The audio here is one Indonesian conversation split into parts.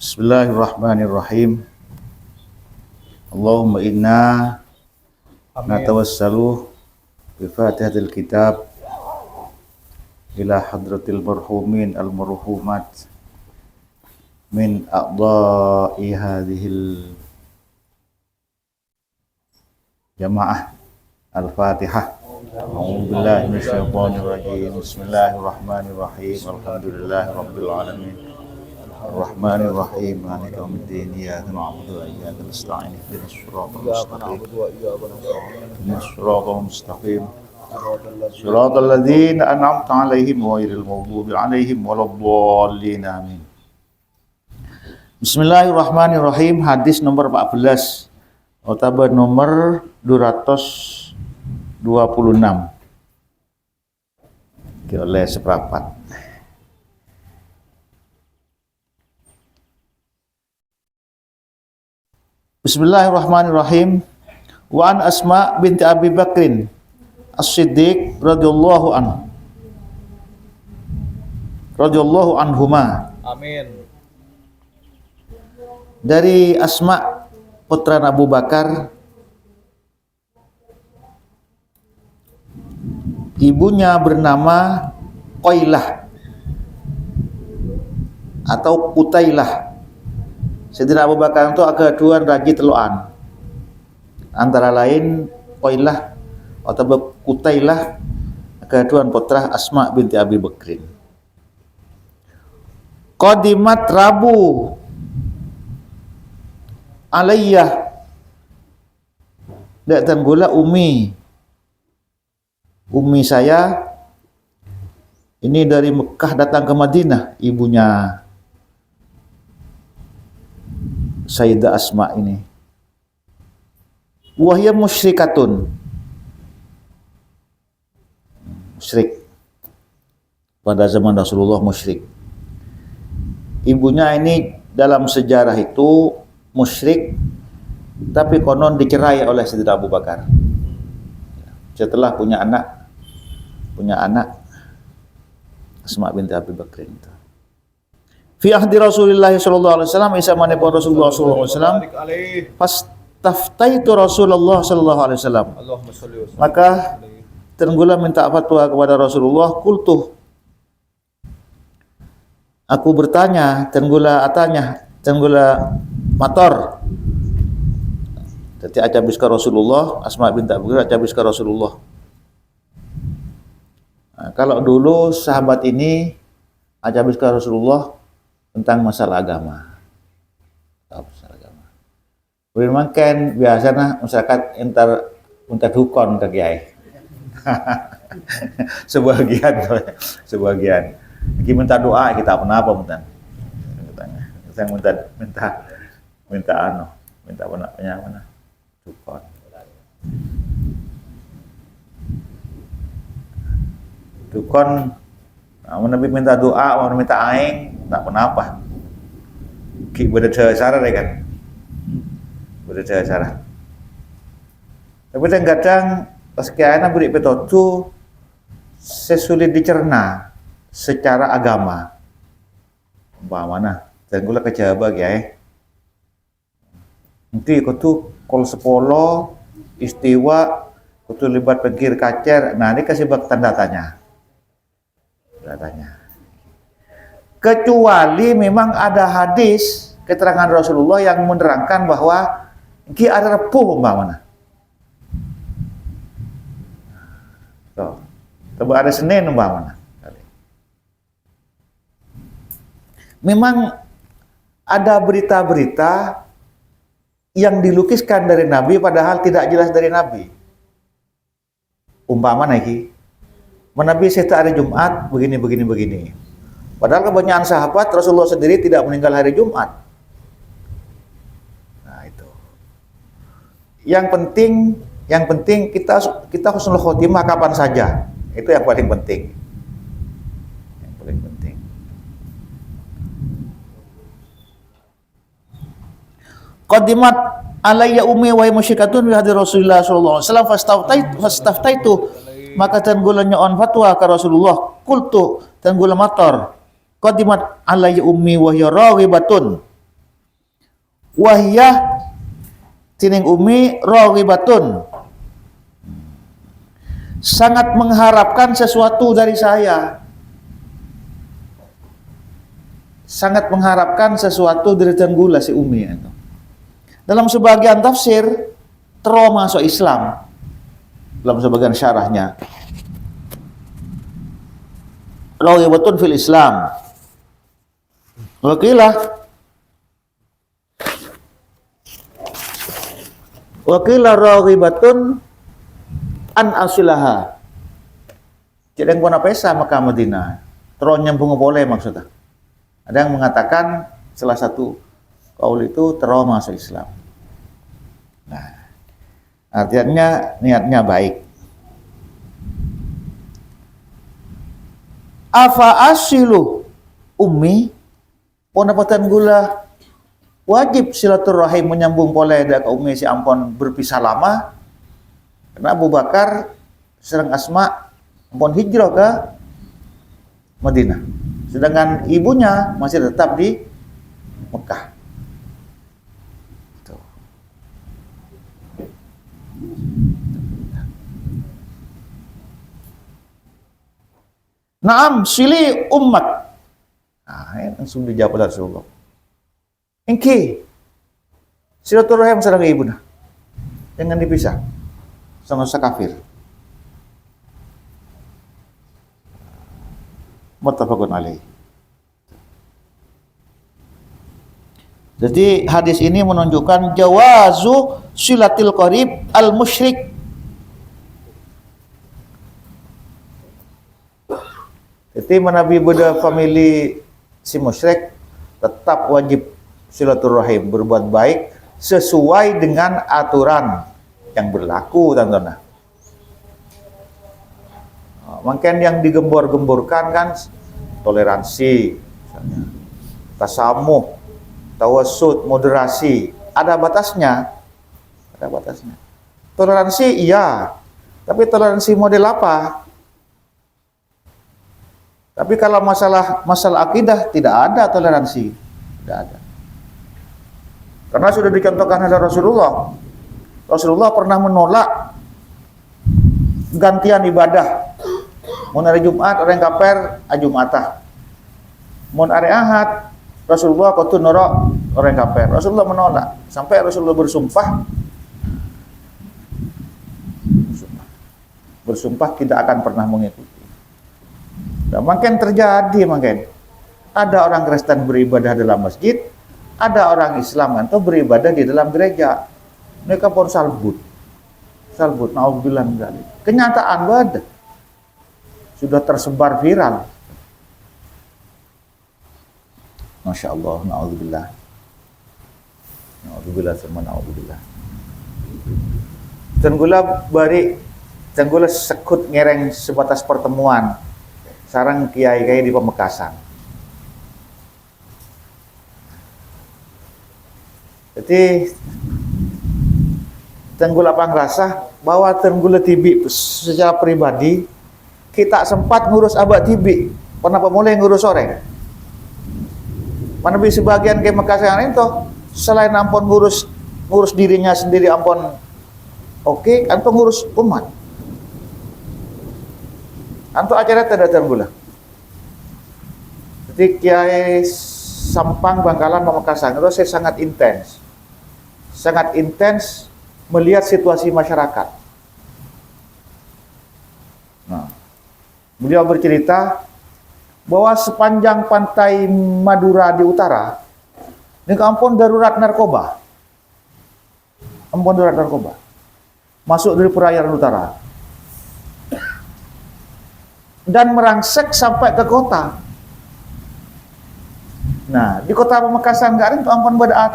Bismillahirrahmanirrahim. Allahumma inna natawassalu bi Fatihatil Kitab ila hadratil marhumin al-marhumat min a'dha'i hadhil jamaah al-Fatihah. A'udzu billahi minasyaitonir rajim. Bismillahirrahmanirrahim. Alhamdulillahirabbil alamin. Ar-Rahmanir Rahim. Maliki yaumiddin. Iyyaka na'budu wa iyyaka nasta'in. Ihdinas siratal mustaqim. Ihdinas siratal mustaqim. Siratal ladzina an'amta 'alaihim ghairil maghdubi 'alaihim waladdallin. Amin. Bismillahirrahmanirrahim. Hadis nomor 14 atau nomor 226. Oleh seprapat. Bismillahirrahmanirrahim. Wa an Asma binti Abi Bakrin As-Siddiq radhiyallahu anhuma. Amin. Dari Asma putra Abu Bakar, ibunya bernama Qailah atau Qutailah. Sayyidina Abu Bakar itu agak dua raji teluan, antara lain Qailah atau Qutailah keduaan putra Asma binti Abi Bakrin. Qadimat Rabu Alayyah datang gula Umi saya ini dari Mekah datang ke Madinah, ibunya Sayyidah Asma ini. Wahya musyrikatun, musyrik pada zaman Rasulullah, musyrik. Ibunya ini dalam sejarah itu musyrik, tapi konon dicerai oleh Sayyidina Abu Bakar setelah punya anak Asma binti Abi Bakrin itu. Fi ahdi Rasulullah sallallahu alaihi wasallam, isa manepun Rasulullah sallallahu alaihi wasallam, fastaftaitu Rasulullah sallallahu alaihi wasallam. Maka tenggula minta fatwa kepada Rasulullah, qultu, aku bertanya, tenggula mator. Jadi acabis ke Rasulullah, Asma binti Abi Bakar acabis ke Rasulullah. Nah, kalau dulu sahabat ini acabis ke Rasulullah tentang masalah agama. Memang kan biasanya masyarakat entar dukon ke kiai. sebagian. Kita minta doa, kita apa minta. Kita minta mana? Dukon. Dukon, Nabi minta doa, mau minta aing, tak kenapa. Ki beda cara deh kan, beda cara. Tapi kadang pas kiana beri petotu sesulit dicerna secara agama. Mana? Dan gula kejaba kiai. Nanti kutu kol sepolo istiwa kutu libat pengkir kacer. Nah ini kasih bak tanda tanya. Kecuali memang ada hadis keterangan Rasulullah yang menerangkan bahwa ki ada repuh mana. Coba ada Senin mana. Memang ada berita-berita yang dilukiskan dari Nabi padahal tidak jelas dari Nabi. Umpama iki Nabi setiap hari Jumat begini. Padahal kebanyakan sahabat Rasulullah sendiri tidak meninggal hari Jumat. Nah itu. Yang penting kita husnul khotimah kapan saja. Itu yang paling penting. Qadimat alayya ummi wa musyrikatun bi hadis Rasulullah sallallahu alaihi wasallam fastaftaitu, maka tanggula nyoon fatwa ka Rasulullah, qultu tanggula mator qadimat alayya ummi wa hiya raghibatun Wahyah tining umi raghibatun, sangat mengharapkan sesuatu dari saya. Sangat mengharapkan sesuatu dari Tenggula si umi itu. Dalam sebagian tafsir tero masuk Islam. Dalam sebagian syarahnya raghibatun fil Islam. Wakilah raghibatun an asilaha. Jadi yang guna pesa Mekah Madinah. Tero nyambung boleh maksudnya. Ada yang mengatakan salah satu kaul itu tero masuk Islam. Nah, artinya niatnya baik. Afa asilu ummi ponapatan gula wajib silaturahim menyambung boleh dak ummi si ampun berpisah lama. Karena Abu Bakar serang Asma ampun hijrah ke Madinah. Sedangkan ibunya masih tetap di Mekah. Tuh. Naam sili ummat. Nah, langsung dijawab oleh Rasulullah. Engki silaturahim sareng ibuna. Jangan dipisah. Sama-sama kafir. Muttafaqun alaih. Jadi hadis ini menunjukkan jawazu silatil qarib al musyrik. Jadi menabi beda famili si musyrik tetap wajib silaturahim, berbuat baik sesuai dengan aturan yang berlaku, teman-teman. Mungkin yang digembor-gemborkan kan toleransi, misalnya, tasamuh, tawassut, moderasi, ada batasnya. Ada batasnya. Toleransi iya, tapi toleransi model apa? Tapi kalau masalah akidah tidak ada toleransi, tidak ada. Karena sudah dicontohkan oleh Rasulullah. Rasulullah pernah menolak gantian ibadah. Mun hari Jumat orang kafir Jumatah. Mun hari Ahad Rasulullah kudu norok orang kafir. Rasulullah menolak sampai Rasulullah bersumpah tidak akan pernah mengikuti. Dan makin terjadi ada orang Kristen beribadah dalam masjid, ada orang Islam itu beribadah di dalam gereja. Mereka pun salbut, naudzubillah min dzalik. Kenyataan ada. Sudah tersebar viral. Masya Allah, naudzubillah. Naudzubillah sama naudzubillah. Tenggula sekut ngereng sebatas pertemuan. Sarang kiai-kiai di Pamekasan. Jadi Tenggula pangrasa bahwa Tenggula tibi secara pribadi kita sempat ngurus abak tibi, pernah mulai ngurus orang. Mana bisa sebagian ke Mekasan itu selain ampun ngurus dirinya sendiri ampun oke, antum ngurus umat. Antum acara tidak Tenggula. Jadi Kiai Sampang Bangkalan Pamekasan itu saya sangat intens melihat situasi masyarakat. Nah, beliau bercerita bahwa sepanjang pantai Madura di utara, ini ampun darurat narkoba. Masuk dari perairan utara. Dan merangsek sampai ke kota. Nah, di kota Pamekasan itu ampun ada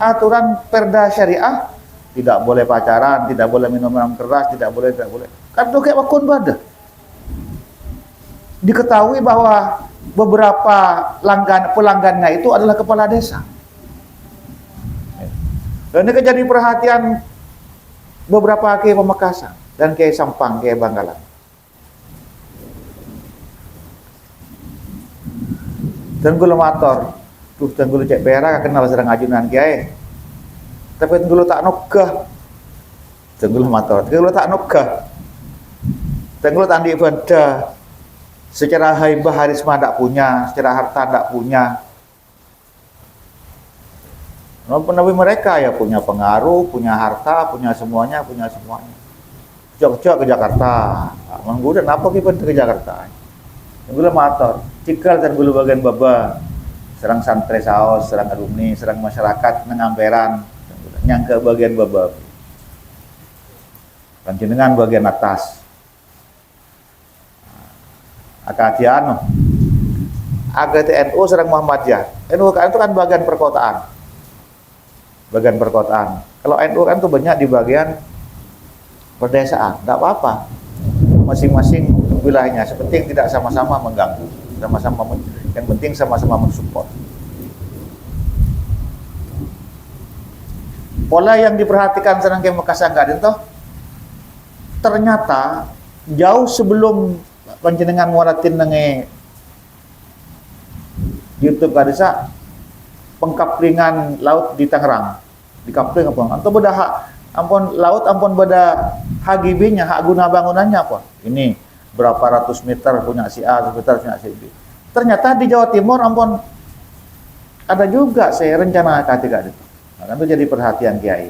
aturan perda syariah, tidak boleh pacaran, tidak boleh minum keras, tidak boleh. Kan itu kayak wakun badah. Diketahui bahwa beberapa pelanggannya itu adalah kepala desa. Dan ini jadi perhatian beberapa kiai Pamekasan dan kiai Sampang, kiai Bangkalan. Dan gula mator, Tuh tenggulu cek perak kenal sedang ajunan kiai. Tapi tenggulu tak nogah. Tenggulu motor, tenggulu tak nogah. Tenggulu tandi ibadah. Secara haibah harisma tak punya, secara harta tak punya. Nabi mereka ya punya pengaruh, punya harta, punya semuanya. Jok-jok ke Jakarta. Menggunakan apa kita ke Jakarta? Tenggulu motor, cikal tenggulu bagian baba. Serang santri saos, serang alumni, serang masyarakat nengamperan, yang ke bagian baba. Panjenengan bagian atas. Akatiano. NU serang Muhammadiyah. NU kan itu kan bagian perkotaan. Kalau NU kan itu banyak di bagian perdesaan, tidak apa-apa. Masing-masing wilayahnya, sepenting tidak sama-sama mengganggu, yang penting sama-sama mensupport. Pola yang diperhatikan senang ke Makassar Gadin toh, ternyata jauh sebelum panjenengan ngwaratin nenge YouTube kadesa pengkaplingan laut di Tangerang, di kapling apa? Atau beda hak, ampun laut, ampun beda HGB-nya, hak guna bangunannya apa? Ini berapa ratus meter punya si A, meter punya si B. Ternyata di Jawa Timur, ampun ada juga saya rencana ketika itu. Nah, itu jadi perhatian kiai.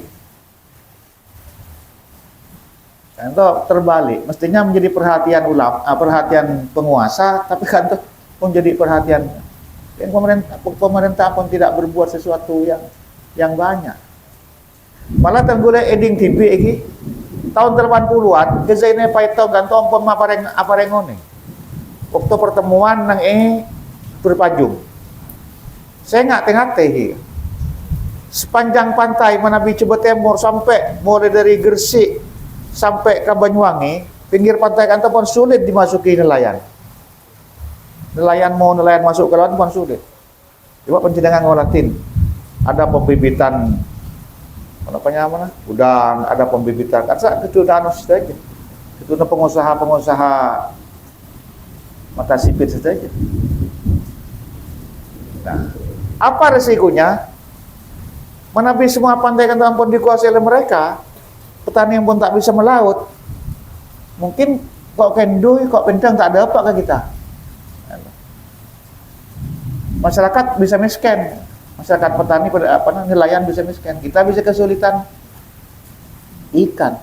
Kan itu terbalik, mestinya menjadi perhatian ulama, perhatian penguasa, tapi kan itu pun jadi perhatian. Dan pemerintah pun tidak berbuat sesuatu yang banyak. Malah tenggule eding TV iki tahun 80-an gezaine paito gantong pem apa rengone. Waktu pertemuan nang berpajung. Saya nggak tengah-tengah. Sepanjang pantai Manabi Coba Timur sampai mulai dari Gresik sampai ke Banyuwangi, pinggir pantai kantor pun sulit dimasuki nelayan. Nelayan masuk ke laut pun sulit. Coba pencedangan ngolatin. Ada pembibitan udang, ada pembibitan kata itu danus saja. Itu pengusaha-pengusaha mata sipit saja. Nah, apa resikonya? Menabi semua pantai kan ampun dikuasai oleh mereka, petani yang pun tak bisa melaut. Mungkin kok kendui, kok pendang tak ada apa ke kita. Masyarakat bisa miskin, masyarakat petani nelayan bisa miskin, kita bisa kesulitan ikan.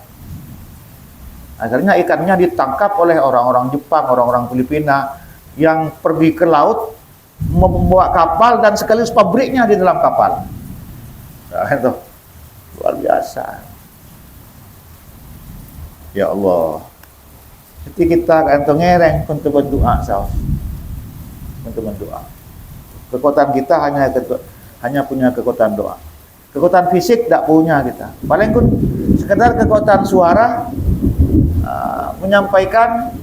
Akhirnya ikannya ditangkap oleh orang-orang Jepang, orang-orang Filipina yang pergi ke laut membawa kapal dan sekaligus pabriknya di dalam kapal. Nah, itu luar biasa. Ya Allah. Jadi kita kantong ngereng untuk berdoa, saus. Untuk berdoa. Kekuatan kita hanya punya kekuatan doa. Kekuatan fisik tidak punya kita. Paling pun sekedar kekuatan suara menyampaikan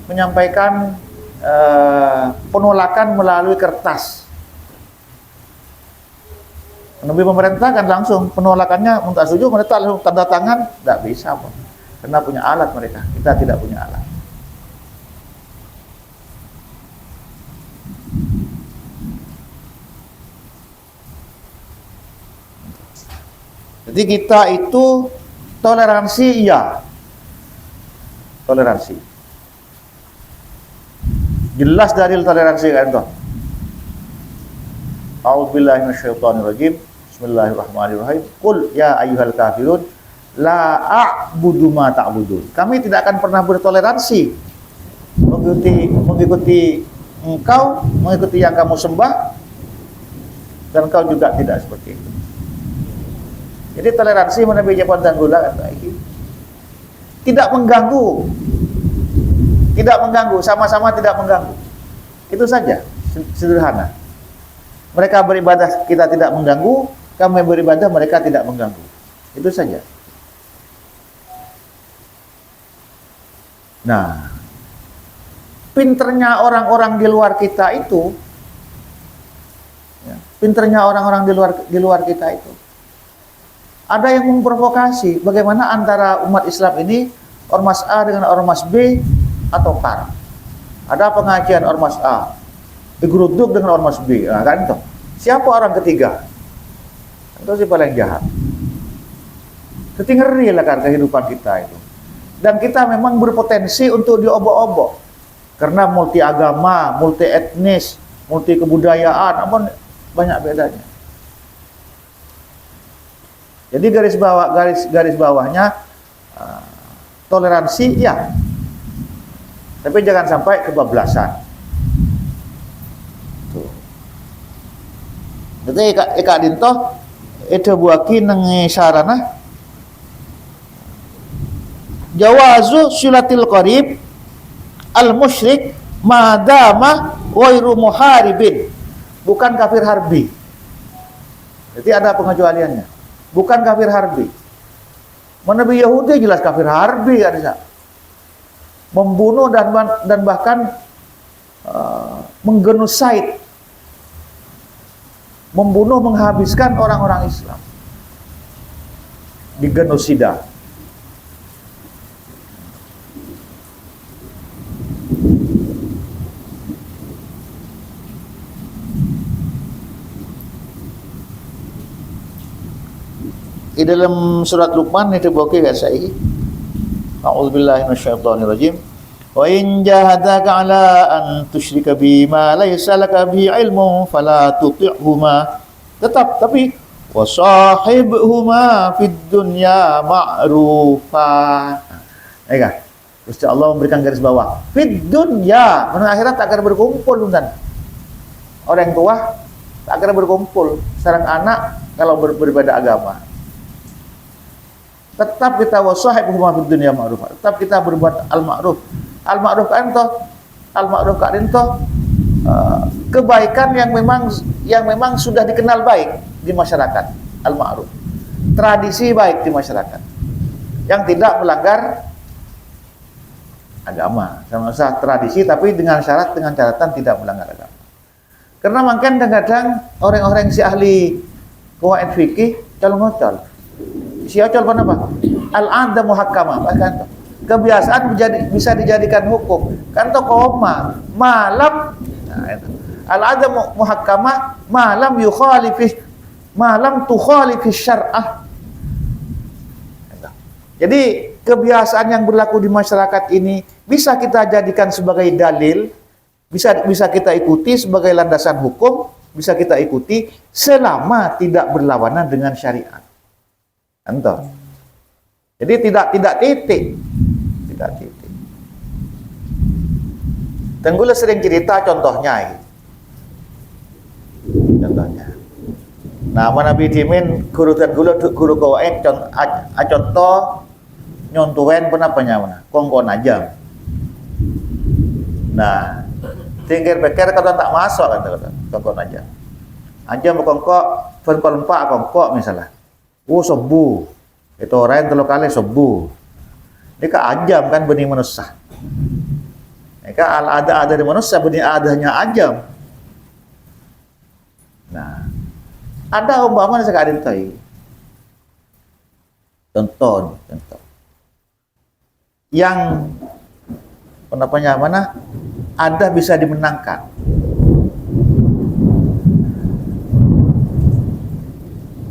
menyampaikan penolakan melalui kertas. Nabi pemerintah kan langsung penolakannya minta setuju, mereka langsung tanda tangan, tidak bisa pun. Karena punya alat mereka, kita tidak punya alat. Jadi kita itu toleransi, iya. Toleransi. Jelas dalil toleransi kan toh. A'udzubillahi minasyaitonirrajim. Bismillahirrahmanirrahim. Qul ya ayyuhal kafirun la a'budu ma ta'budun. Kami tidak akan pernah bertoleransi mengikuti engkau, mengikuti yang kamu sembah, dan engkau juga tidak seperti itu. Jadi toleransi menabi japan dan gula tidak mengganggu, sama-sama tidak mengganggu. Itu saja, sederhana. Mereka beribadah, kita tidak mengganggu. Kami beribadah, mereka tidak mengganggu. Itu saja. Nah, pinternya orang-orang di luar kita itu, pinternya orang-orang di luar kita itu, ada yang memprovokasi bagaimana antara umat Islam ini ormas A dengan ormas B atau KAR. Ada pengajian ormas A, digeruduk dengan ormas B. Nah, kan itu. Siapa orang ketiga? Itu si paling jahat. Jadi ngeri lah kan kehidupan kita itu. Dan kita memang berpotensi untuk diobok-obok. Karena multi agama, multi etnis, multi kebudayaan, apa banyak bedanya. Jadi garis bawahnya toleransi ya. Tapi jangan sampai kebablasan. Tuh. Jadi eka dinto itu buaki nang sarana jawazu silatil qarib al musyrik madama ghairu muharibin, bukan kafir harbi. Jadi ada pengecualiannya, bukan kafir harbi. Nabi Yahudi jelas kafir harbi ada, membunuh dan bahkan menggenocide, membunuh, menghabiskan orang-orang Islam, digenosida. Di dalam surat Luqman itu boleh enggak saya? A'udzubillahi minasyaitonirrajim. Wa in jahadaka 'ala an tusyrika bima laysa laka bihi ilmun fala tuti'huma. Tapi wa sahibhuma fid dunya ma'rufa. Baik. Gusti Allah memberikan garis bawah. Fid dunya, pada akhirat tak akan berkumpul dan orang tua tak akan berkumpul. Sareng anak kalau berbeda agama. Tetap kita wasahibhuma fid dunya ma'ruf. Tetap kita berbuat al-ma'ruf. Al-ma'ruf kan kebaikan yang memang sudah dikenal baik di masyarakat. Al-ma'ruf. Tradisi baik di masyarakat. Yang tidak melanggar agama. Sama-sama tradisi tapi dengan catatan tidak melanggar agama. Karena makan kadang-kadang orang-orang si ahli qawaid fikih colong-colong. Siapa apa? Al-'ada muhakkamah, kan? Kebiasaan bisa dijadikan hukum. Kan to koma, malam. Nah, itu. Al-'ada muhakkamah, malam tukhalifi syar'ah. Jadi kebiasaan yang berlaku di masyarakat ini bisa kita jadikan sebagai dalil, bisa kita ikuti sebagai landasan hukum, bisa kita ikuti selama tidak berlawanan dengan syariat. Entah. Jadi tidak titik. Tenggula sering cerita contohnya. Nah, Nabi Dimin guru kawaid contoh nyontuhen penapanya mana? Kongkon aja. Nah, tinggal pikir kata tak masuk kata kongkon aja. Aja kongkok penkolompak kongkok misalnya. Sebu. Itu orang yang telo kali sebu. Ini ajam kan benih manusia. Ini ada di manusia benih adanya ajam. Nah, ada umpamanya sekali itu. Contoh. Yang penapanya mana? Ada bisa dimenangkan.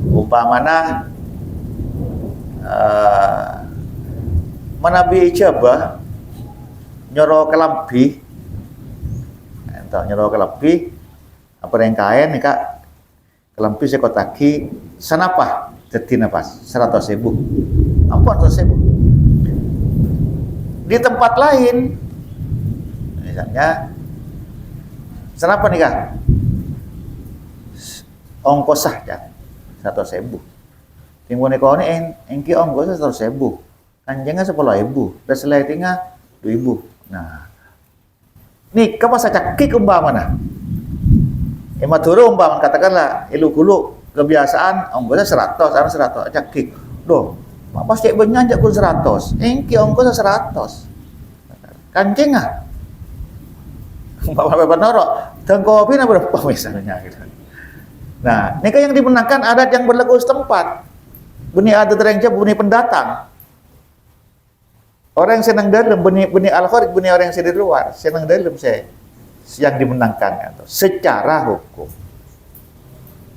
Umpamana Nabi coba nyoro kelambi, apa yang kain nih kak kelambi sekotaki sanapa jadi napas 100.000 ampun 100.000 di tempat lain misalnya sanapa nih kak ongkos saja 100.000. Tinggal neko ini engki ongkosnya 100.000. Kanjengnya 10.000. Dan selainnya 2.000. Nah, nih kapas cakik umpamana. Ematuru umpamana katakanlah ilu-gulu kebiasaan ongkosnya 100, orang 100 cakik. Doh, pas cek benyanjak pun 100. Engki ongkosnya 100. Kanjengnya. Umpamana norok, tengkopina berapa misalnya gitu. Nah, ini kan yang dimenangkan adat yang berlaku setempat. Benih adat terengca, benih pendatang. Orang yang senang dalam, benih al-kharij, benih orang yang sedang di luar. Senang dalam saya. yang dimenangkan kan, secara hukum,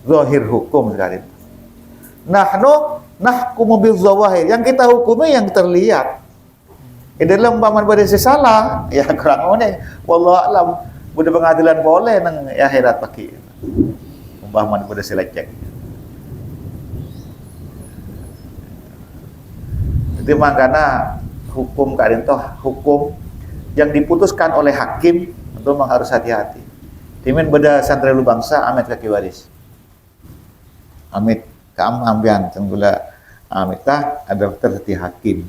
zahir hukum sekali. Nahnu nahkumu bil zawahir, yang kita hukumi yang terlihat. Dalam umpama pada salah, ya kurangone, wallahu alam, budak pengadilan boleh nang akhirat pakai. Umpama pada selecek. Jadi makanya hukum kalian toh hukum yang diputuskan oleh hakim itu memang harus hati-hati. Timin beda santri lu bangsa amit kaki waris. Amit kam ambian tenggula amit tah ada terhati hakim.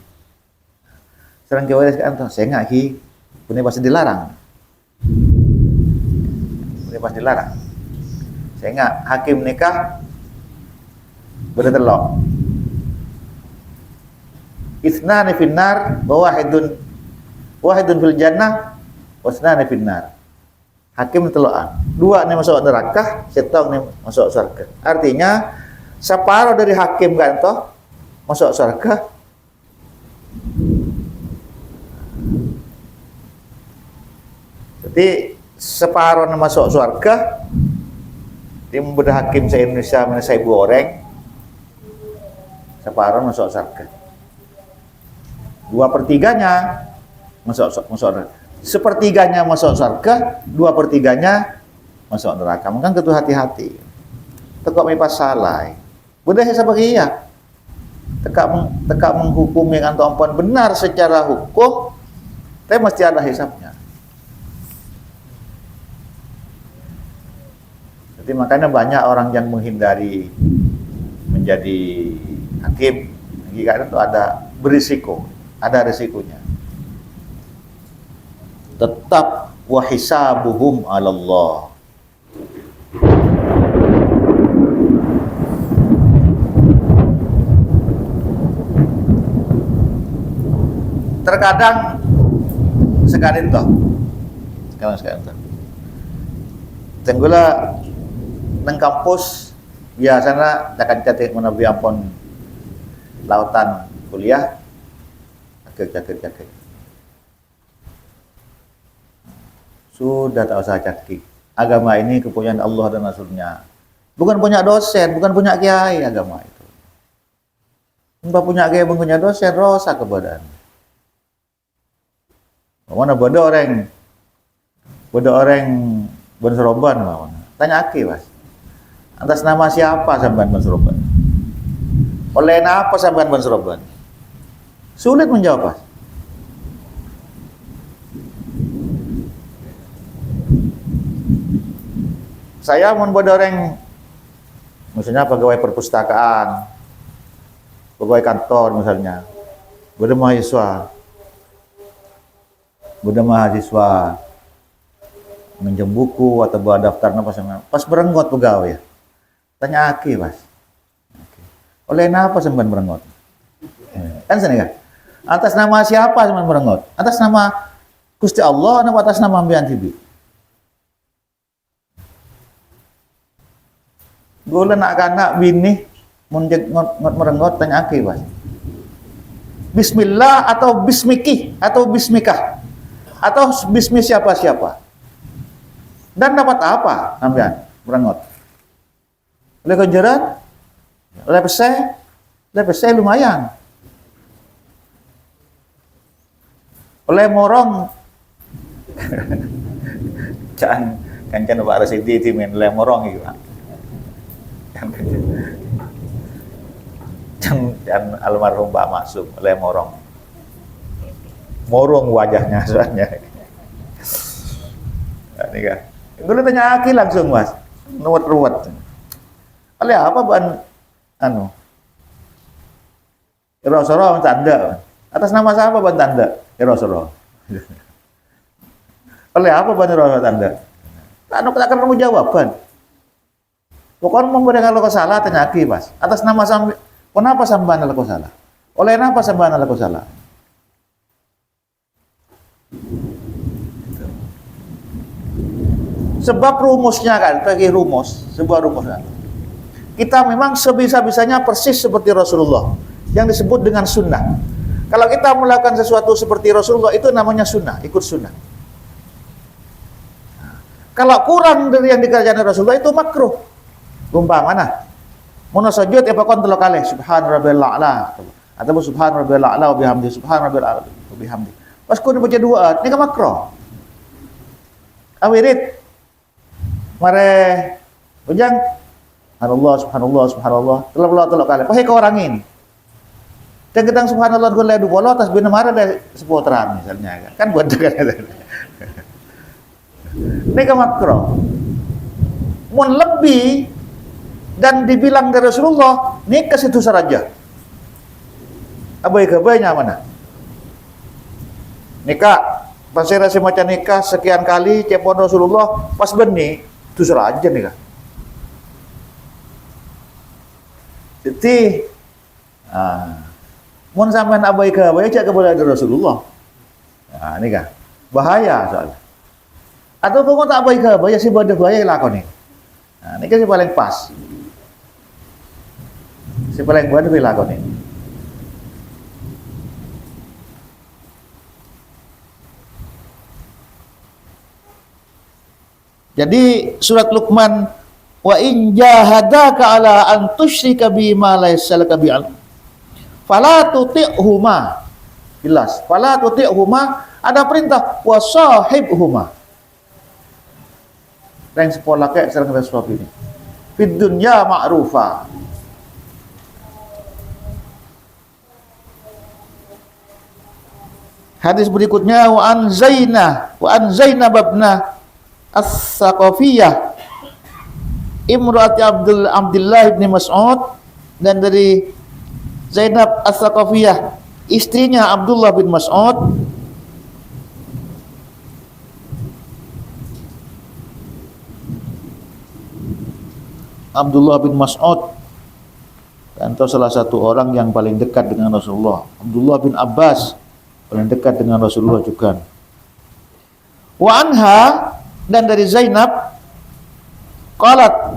Serang kaki waris kan toh saya ngaki punya pasti dilarang. Punya pasti dilarang. Saya nggak hakim nikah beda telok. Isnani finnar wahidun fil jannah wasnani finnar. Hakim teloan. Dua nih masuk neraka, setong nih masuk surga. Artinya separuh dari hakim kan toh masuk surga. Jadi separuh nih masuk surga. Dia membedah hakim se-Indonesia mana 1.000 orang. Separuh masuk surga. 2/3-nya masuk neraka. Sepertiganya masuk surga, 2/3-nya masuk neraka. Maka itu hati-hati. Tekak mepas salah. Benda saya bagi ya. Tekak menghukumi atau ampun benar secara hukum, tapi mesti ada hisabnya. Jadi makanya banyak orang yang menghindari menjadi hakim. Jika itu ada berisiko. Ada risikonya. Tetap wa hisabuhum 'ala Allah. Terkadang sekali toh. Sekarang toh. Tenggula nang kampus biasanya akan catik menabi ampun lautan kuliah. Cakit. Sudah tak usah cakik. Agama ini kepunyaan Allah dan Rasulnya. Bukan punya dosen, bukan punya kiai agama itu. Mbak punya kiai, punya dosen, rosak kebadan. Mana bodoh orang Benseroban mana? Tanya aki mas. Atas nama siapa sampean Benseroban? Oleh apa sampean Benseroban? Sulit menjawab, Pak. Saya membuat orang, misalnya pegawai perpustakaan, pegawai kantor misalnya, budak mahasiswa minjem buku atau bawa daftar apa sama, pas berenggot pegawai ya, tanya aki, Mas. Oleh apa sampean berenggot? Kan sana kan? Atas nama siapa sampean merengot? Atas nama Gusti Allah atau atas nama ambian tibi? Gula nak kanak bini merengot tanya aki Mas. Bismillah atau bismiki atau bismikah atau bismi siapa-siapa. Dan dapat apa ambian merengot? Oleh kejaran? Oleh pesai lumayan. Oleh morong can Pak Rasidi timin oleh morong gitu can almarhum Pak Maksum oleh morong wajahnya soalnya ini kan gue tanya aki langsung Mas ruwet oleh apa ban Rasulullah tanda atas nama siapa ban tanda Rasulullah. Oleh apa ban Rasulullah tanda? Tak akan kamu jawaban. Pokoknya memberikan lo salah tanya aki Mas. Atas nama sampai kenapa sampean lo salah? Oleh apa sampean lo salah? Sebab rumusnya kan, bagi sebuah rumus kan. Kita memang sebisa-bisanya persis seperti Rasulullah yang disebut dengan sunnah. Kalau kita melakukan sesuatu seperti Rasulullah itu namanya sunnah, ikut sunnah. Kalau kurang dari yang dikerjakan Rasulullah itu makruh. Umpama mana? Mun sujud ya pakon telo kalih subhan rabbil a'la atau subhan rabbil a'la wa bihamdi subhan rabbil a'la wa bihamdi. Pas kun baca doa, ini kan makruh. Awirit mare ujang subhanallah subhanallah telo kalih. Pahe ka orangin. Dan kita subhanallah gue ledu bolot tas bina marah deh sepotram misalnya kan buat kan ini kan makro mun lebih dan dibilang dari Rasulullah ini ke situ saja abai-abainya mana nikah pasir semacam nikah sekian kali cepon Rasulullah pas benih itu saja nikah jadi mun sampean abai cak kepada Rasulullah. Nah, ini kan bahaya soalnya. Atau pokok tak abai si bodoh bahaya lakoni. Nah, ini kan si paling pas. Si paling bodoh lakoni. Jadi surat Luqman wa in jahadaka ala an tusyrika bima laysa laka bi'ilm fala tuti'huma. Jelas, fala tuti'huma ada perintah wa sahibhuma. Dan sepola kayak serang sebab ini. Fid dunya ma'rufa. Hadis berikutnya wa an Zainab ibnah As-Saqafiyah imraati Abdullah bin Mas'ud, dan dari Zainab As-Saqafiyah istrinya Abdullah bin Mas'ud dan itu salah satu orang yang paling dekat dengan Rasulullah. Abdullah bin Abbas paling dekat dengan Rasulullah juga. Wa anha, dan dari Zainab qalat,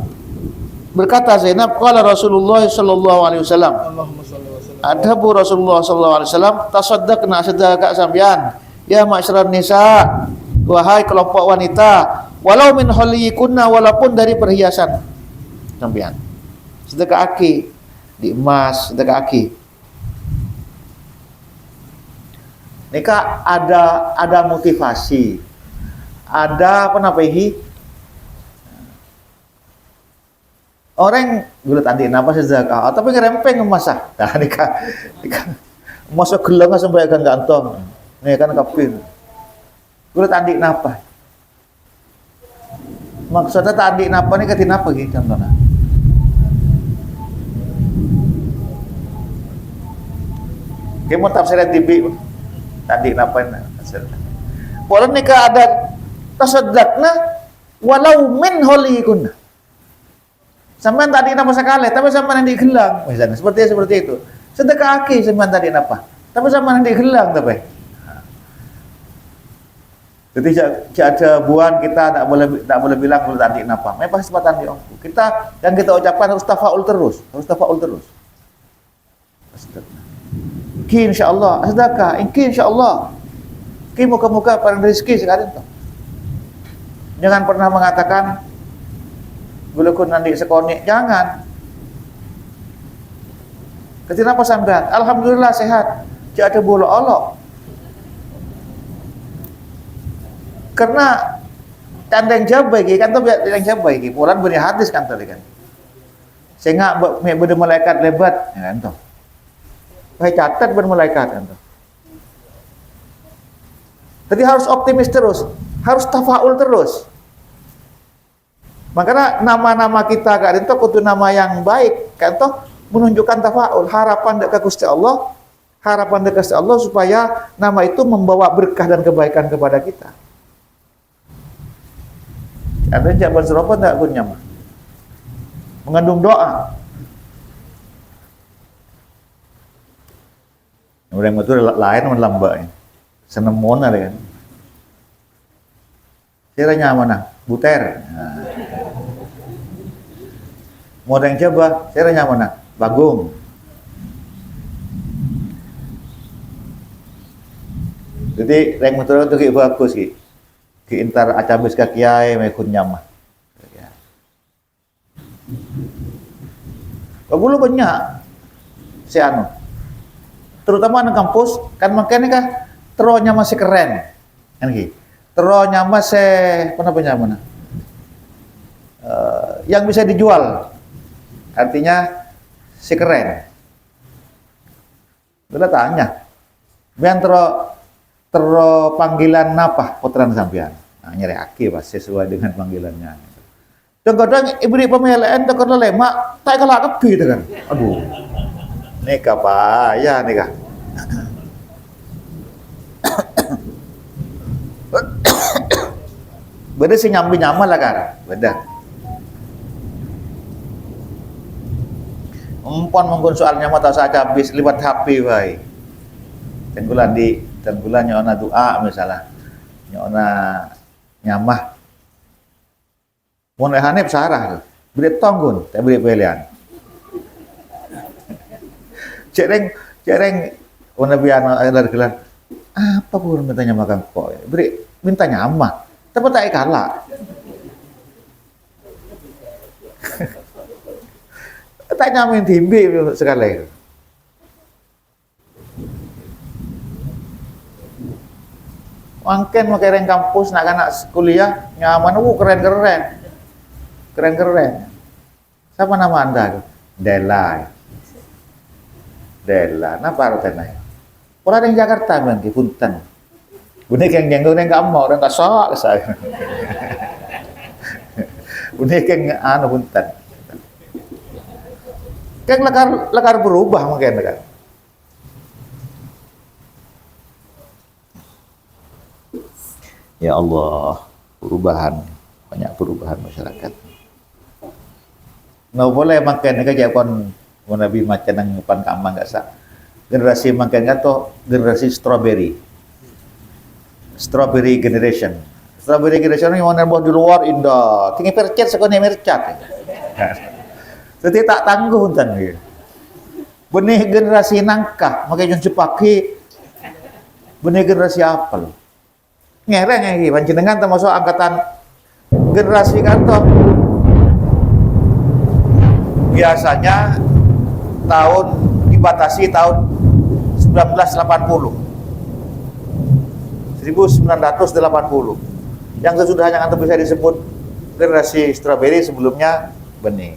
berkata Zainab, qala Rasulullah sallallahu alaihi wasallam, adhabu Rasulullah sallallahu alaihi wasallam, tasaddaqna sedekah sampean ya ma'syaran nisa, wahai kelompok wanita, walau min holiyikunna, walaupun dari perhiasan sampean, sedekah aki di emas, sedekah aki. Nikah ada motivasi, ada apa namanya, orang gulat adik napa sedekah, tapi ngerempeng masak. Nah nikah masa gelang sampai akan gantong. Nih kan kapin. Gulat adik napa? Maksudnya adik napa nih katin apa gitu contohnya. Kamu tafsiran TV adik napa? Boleh nikah ada tasaddaqna walau min holikunna. Sampean tadi napa sekali, tapi sampean yang digelang, misalnya seperti itu. Sedekah aki sampean tadi napa, tapi sampean yang digelang tapi. Jadi ada buan kita tak boleh bilang kalau tadi napa. Memang pasti sepatan di aku. Kita yang kita ucapkan harus tafaul terus, Ki insyaallah sedekah, ki insyaallah. Ki muka-muka parang rezeki sekarang tuh. Jangan pernah mengatakan bulukun nanti sekonik, jangan. Kenapa sampean? Alhamdulillah sehat. Tidak ada bulu olok. Karena tandang jabai kan tuh tandang jabai ki. Puran bunyi hadis kan tadi kan. Sehingga benda malaikat lebat ya kan tuh. Wahai catat benda malaikat kan tuh. Jadi harus optimis terus, harus tafaul terus. Makanya nama-nama kita kan itu kudu nama yang baik kan toh, menunjukkan tafaul, harapan dekat Gusti Allah, supaya nama itu membawa berkah dan kebaikan kepada kita. Ada jawaban serupa enggak punya mah? Mengandung doa. Orang itu lain melambak. Senemon ada kan. Ciranya mana? Buter. Nah. Mau yang coba, ciranya mana? Bagong. Jadi reng motor itu bagus ki. Ki intar acabis ka kiai mekun nyamah. Bagulu banyak si anu. Terutama anak kampus kan makanya kah teronya masih keren. Kan ki. Teronya masih apa namanya? Yang bisa dijual. Artinya si keren. Udah tanya. Biar tero panggilan apa putaran sampean? Nah, nyari aki pas sesuai dengan panggilannya. Dan kadang ibu di pemeliharaan tak kena lemak, tak kalah kepi itu kan. Aduh, nikah payah nikah. Beda si nyambi nyaman lah kan, beda. Empon menggun soalnya mau tahu saja habis lewat HP baik. Tenggulan nyona doa misalnya, nyona nyamah. Mun hanep sarah, beri tonggun, tak beri pilihan. Cereng, warna biana ada gelar. Apa pun mintanya makan kok, beri minta nyamah, tapi tak kalah. Tak nyamin timbi sekali. Mungkin makai kampus nak anak kuliah nyaman, keren. Siapa nama anda? Dela. Napa artinya? Orang yang Jakarta memang di Punten. Bunik yang jenggot yang nggak mau, orang nggak sok saya. Bunik yang anu Punten. Kan lekar berubah mungkin kan. Ya Allah, banyak perubahan masyarakat. Nggak boleh makan kerja kon Nabi macan yang pan kamang nggak sah. Generasi makan atau generasi strawberry generation. Strawberry generation yang mana di luar indah. Tinggi percet sekolah mercat. Jadi tak tangguh kan. Benih generasi nangka, makanya jangan cepaki. Benih generasi apel. Ngereng ini, panjenengan termasuk angkatan generasi kantor. Biasanya dibatasi tahun 1980. Yang sesudahnya kan bisa disebut generasi strawberry, sebelumnya benih.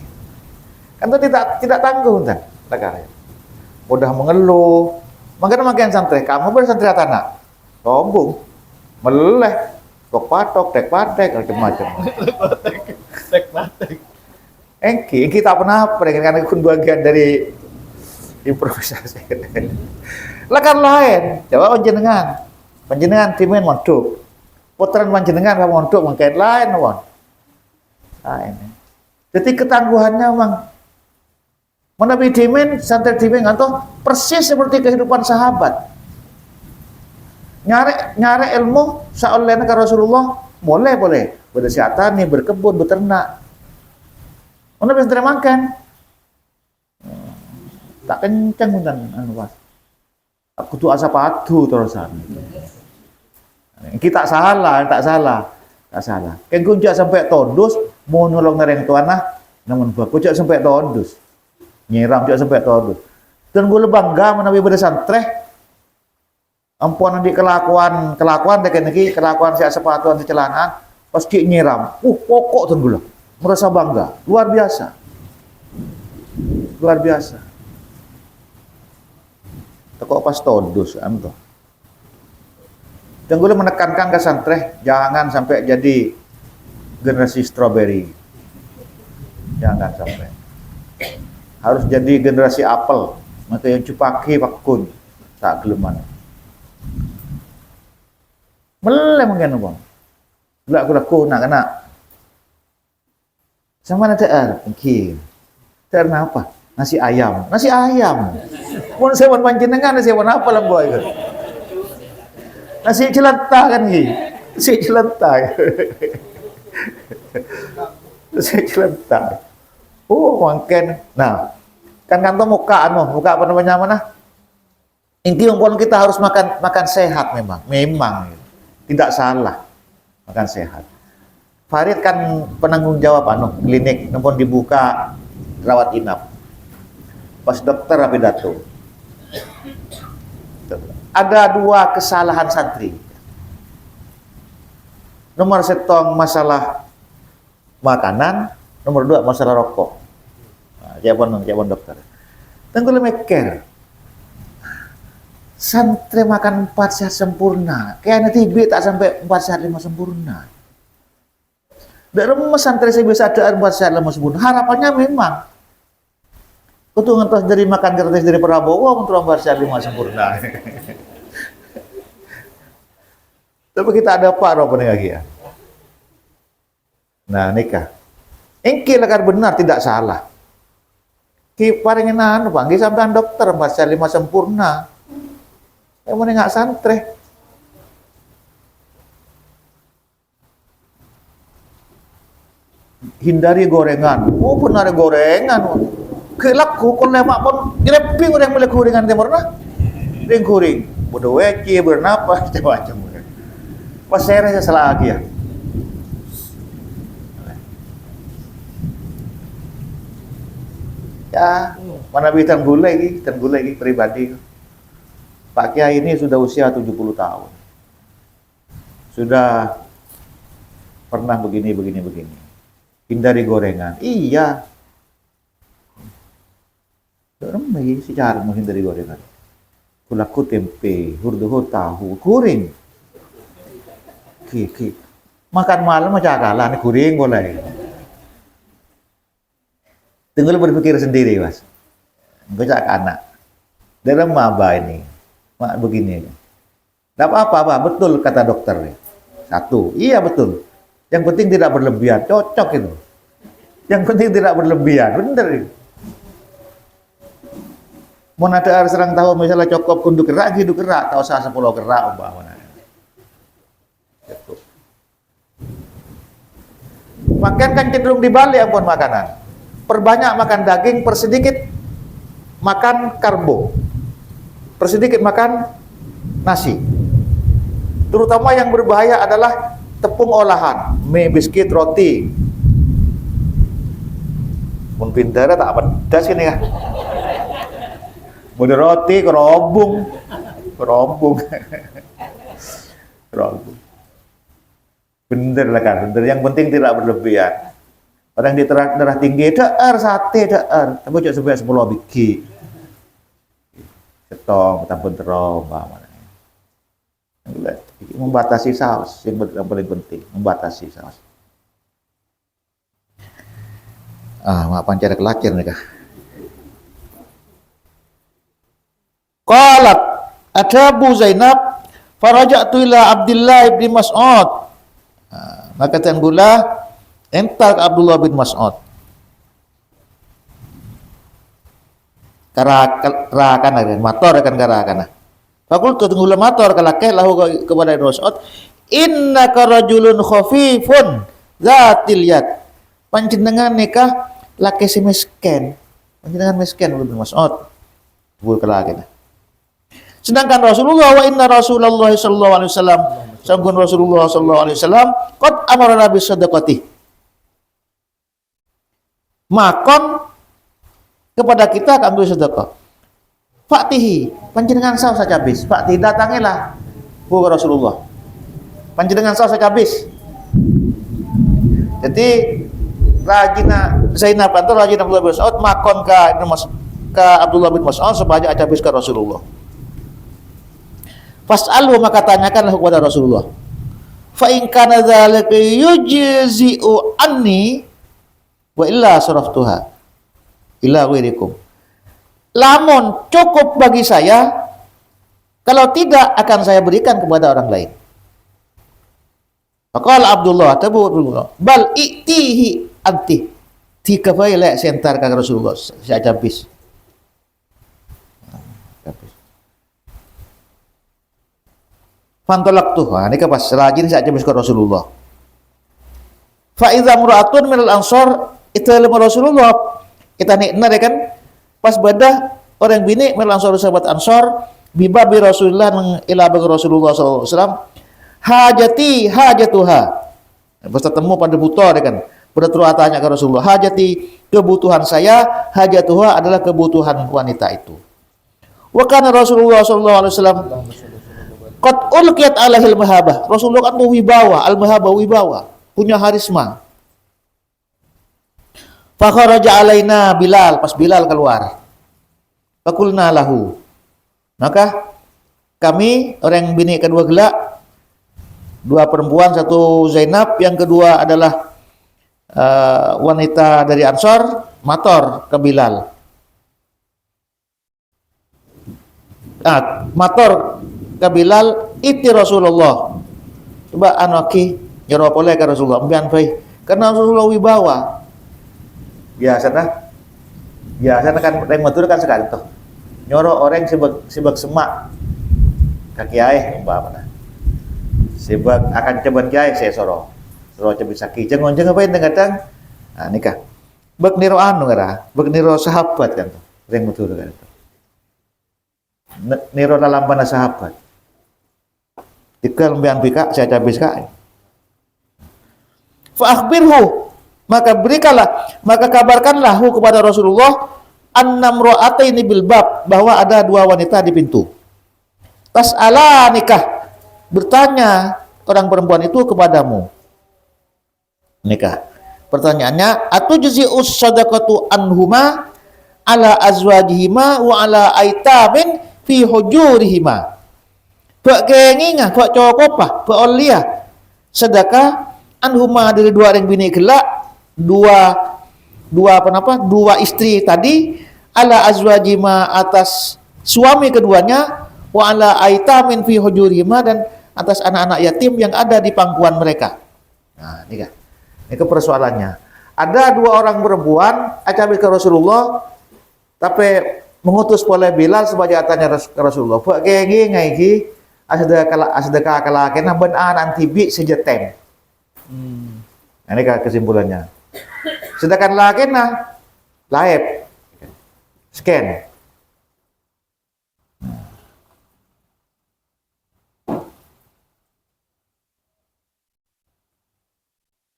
Kan itu tidak tangguh kan negara. Mudah mengeluh. Makanya makin santai, kamu bersantri tanah. Sombong. Meleleh. Tok patok, tek patek, macam-macam. Tek patek. Engki tak pernah karena kun bagian dari improvisasi. Lakan lain, coba panjenengan timen montuk. Putaran panjenengan kamu montuk mengkait lain won. Lain. Jadi ketangguhannya memang menabi timen, santai timen atau persis seperti kehidupan sahabat. Nyari ilmu saolena ka Rasulullah boleh. Bersiatan nih, berkebun, beternak. Mana bisa makan? Tak kencang dan pas. Aku tuh asa patuh terusan. Kita tak salah. Kan kunjak sampai tondus mau nolong nereng tuanah, namun kunjak sampai tondus. Nyiram kunjak sampai tondus. Dan gue bangga menawi pada santreh. Ampun nanti kelakuan dekat niki kelakuan si sepatuan si celanaan pasti nyiram. Pokok tuh gue. Merasa bangga, luar biasa. Teko pas tondus anto. Dan gue menekankan ke santreh jangan sampai jadi generasi strawberry. Jangan sampai. Harus jadi generasi apel. Maka yang cupaki pakun tak geleman. Meleleh mungkin bang. Laku nak kena. Sama ada mungkin. Karena apa? Nasi ayam. Mun sewan panjenengan nasi sewan apa lah boy? Nasi celanta kan ni. Nasi celanta. Oh, mungkin. Nah, kan kantong muka apa namanya mana? Inti umpun kita harus makan sehat memang. Tidak salah. makan sehat. Farid kan penanggung jawab klinik, namun dibuka rawat inap. Pas dokter pidato. Ada 2 kesalahan santri. Nomor setong masalah makanan, nomor 2 masalah rokok. Nah, jawaban dokter. Tengku lemeker. Santri makan 4 sehat sempurna. Kayaknya tibi tak sampai 4 sehat 5 sempurna. Dari rumah santri saya bisa ada 4 sehat 5 sempurna. Harapannya memang untuk ngetos dari makan gratis dari Prabowo untuk 4 sehat 5 sempurna. Tapi kita ada Pak Rob lagi ya. Nah nikah. Engki lakar benar tidak salah. Ki paringin Pak, nggih sampean dokter 4 sehat 5 sempurna. Yang mana nggak santre. Hindari gorengan. Oh benar gorengan. Kelak kukul lemak pun nyeleping orang boleh gorengan timur nah. Ring kuring. Bodoh weci bernapas macam-macam. Pas saya salah lagi ya. Ya, mana bitan gulai pribadi. Pak Kiai ini sudah usia 70 tahun. Sudah pernah begini. Hindari gorengan. Iya. Ramai secara menghindari gorengan. Kulaku tempe, hurduho tahu, kuring. Ki. Makan malam macam kalah, kuring boleh. Tinggal berpikir sendiri, Mas. Bocah anak. Dalam maba ini. Mak begini. Tidak apa-apa, betul kata dokter. 1, iya betul. Yang penting tidak berlebihan, cocok itu. Yang penting tidak berlebihan, bener. Mau ada air serang tahu misalnya cukup kunduk kerak, hidup kerak, tahu usah 10 kerak, umpamanya. Makan kan cenderung dibalik ampun makanan. Perbanyak makan daging, persedikit makan karbo. Persedikit makan nasi. Terutama yang berbahaya adalah tepung olahan, mie, biskuit, roti. Mun pindara tak pedas ini ya. Bude roti kerobong. Bener lah kan, bener. Yang penting tidak berlebihan. Orang di darah tinggi, sate, tapi cuma sampai 10 biji. Ketong, tampun terong, membatasi saus yang paling penting, membatasi saus. Mak pancara kelakir nih kah? Qalat ada Abu Zainab faraja'tu ila Abdullah bin Mas'ud. Maka tanggulah entar Abdullah bin Mas'ud. Karakan motor akan karakan. Fakultu tunggu motor kalakeh lahu kepada Ibnu Mas'ud, innaka rajulun khafifun zatil yad. Panjenengan nikah laki si miskin. Panjenengan miskin Ibnu Mas'ud. Bul kalakeh. Sedangkan Rasulullah wa inna Rasulullah sallallahu alaihi wasallam, sanggun Rasulullah sallallahu alaihi wasallam qad amara nabi sadaqati. Makon kepada kita akan ambil sedekah. Faktihi, panjenengan saus saja habis. Faktihi, datangilah bu Rasulullah. Panjenengan saus saja habis. Jadi Rajina Zainab atau Rajina Abdullah bin Mas'ud makon ke Abdullah bin Mas'ud supaya aja habis ke Rasulullah. Fas'alhu, maka tanyakanlah kepada Rasulullah. Fa in kana dzalika yujzi'u anni wa illa saraftuha ila ghairikum. Lamun cukup bagi saya, kalau tidak akan saya berikan kepada orang lain. Faqala Abdullah tabu'ullah bal i'tihi anti dikafai lek sentar ka Rasulullah saya habis. Fantolak tuh, ini pas rajin saya habis ke Rasulullah. Fa idza mura'atun minal ansar itu ilmu Rasulullah. Kita niknar ya kan, pas badah orang bini melangsor sahabat Ansor bibabi Rasulullah ila bagi Rasulullah SAW hajati hajatuha. Pas ketemu pada buta dia kan. Pada terus tanya ke Rasulullah, hajati kebutuhan saya, hajatuha adalah kebutuhan wanita itu. Wa kana Rasulullah sallallahu alaihi wasallam qad ulqiyat alaihil mahabah. Rasulullah kan wibawa, al-mahabah wibawa, punya harisma. Fa kharaja alaina Bilal, pas Bilal keluar. Faqulna lahu. Maka kami orang bini kedua gelak, dua perempuan, satu Zainab, yang kedua adalah wanita dari Ansor, mator ke Bilal. Mator ke Bilal, iti Rasulullah. Coba anaki nyuruh boleh ke Rasulullah, mbian bae. Karena Rasulullah wibawa. Biasa kan yang matur kan sekali tuh. Nyuruh orang sibak semak ke kiai umpamana. Sibak akan coban kiai saya soro coba sakit jangan apa yang kadang nikah bek niro bek niro sahabat kan tuh yang betul kan itu niro dalam mana sahabat ikal mbian bika saya cabis kai fa akhbirhu, maka kabarkanlah kepada Rasulullah annam ra'ataini bil bab, bahwa ada dua wanita di pintu. Tas'ala nikah, bertanya orang perempuan itu kepadamu nikah. Pertanyaannya, atujzi'us sadaqatu anhuma ala azwajihima wa ala aitamin fi hujurihima. Bak kenginga, bak cokopah, bak olia sedekah anhuma dari dua orang bini gelak, dua istri tadi, ala azwajihima atas suami keduanya, wa ala aitamin fi hujurihima dan atas anak-anak yatim yang ada di pangkuan mereka. Nah, ini kan. Ini persoalannya. Ada dua orang perempuan acabi ke Rasulullah, tapi mengutus oleh Bilal sebagai tanya ke Rasulullah. Pak kengi ngaiki asdaka kalakena ben anti bi sejetem. Nah, ini kan kesimpulannya. Sedangkan lakena laib scan.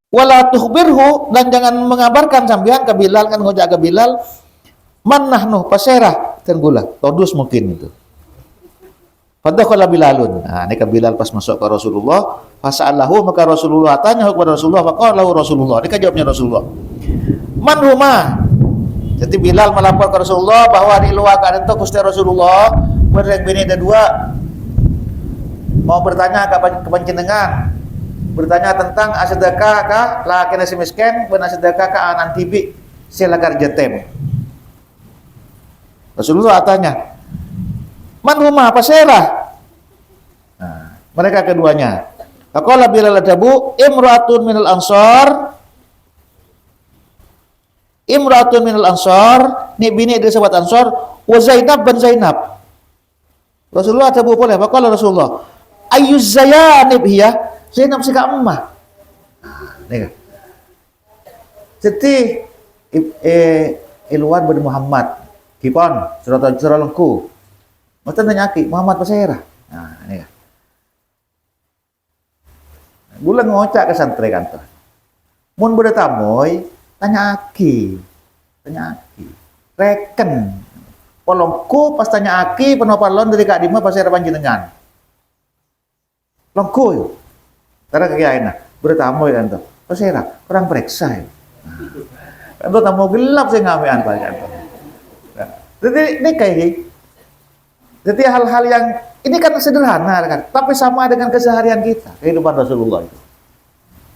Wala tukhbirhu, dan jangan mengabarkan sampean ke Bilal, kan ngojak ke Bilal man nahnu paserah tenggula todus mungkin itu. Fadakhala Bilalun. Nah, ini ke Bilal pas masuk ke Rasulullah, fasa'alahu, maka Rasulullah tanya kepada Rasulullah, faqala Rasulullah, ini kan jawabnya Rasulullah. Man huma. Jadi Bilal melapor ke Rasulullah bahwa di luar keadaan itu Gusti Rasulullah, bereng bini ada dua, mau bertanya ke panjenengan, bertanya tentang asedekah ka lakin si miskin ben asedekah ka anan tibi silakan jetem. Rasulullah tanya, man huma pasera. Nah, mereka keduanya. Faqala Bilal adabu imratun minal ansor, ni bini dari sahabat Ansor, wa Zainab bin Zainab. Rasulullah adabu boleh. Faqala Rasulullah, ayyuz zayanib hiya? Zainab si Kak Emmah. Nih. Jadi Ilwan bin Muhammad Kipon surah lengku. Mata nanya ki Muhammad pasera. Nah, ini. Bulan ngocak ke santri kantor. Mun bude tamoy tanya aki. Reken. Polongku pas tanya aki penopalon dari Kak Dima pasera panjenengan. Lengku yuk. Karena kekiainan bertamu kan tuh, pasera orang periksa ya. Kan tuh tamu gelap sih ngamian pak kan. Jadi ini kayak, jadi hal-hal yang ini kan sederhana kan, tapi sama dengan keseharian kita, kehidupan Rasulullah itu,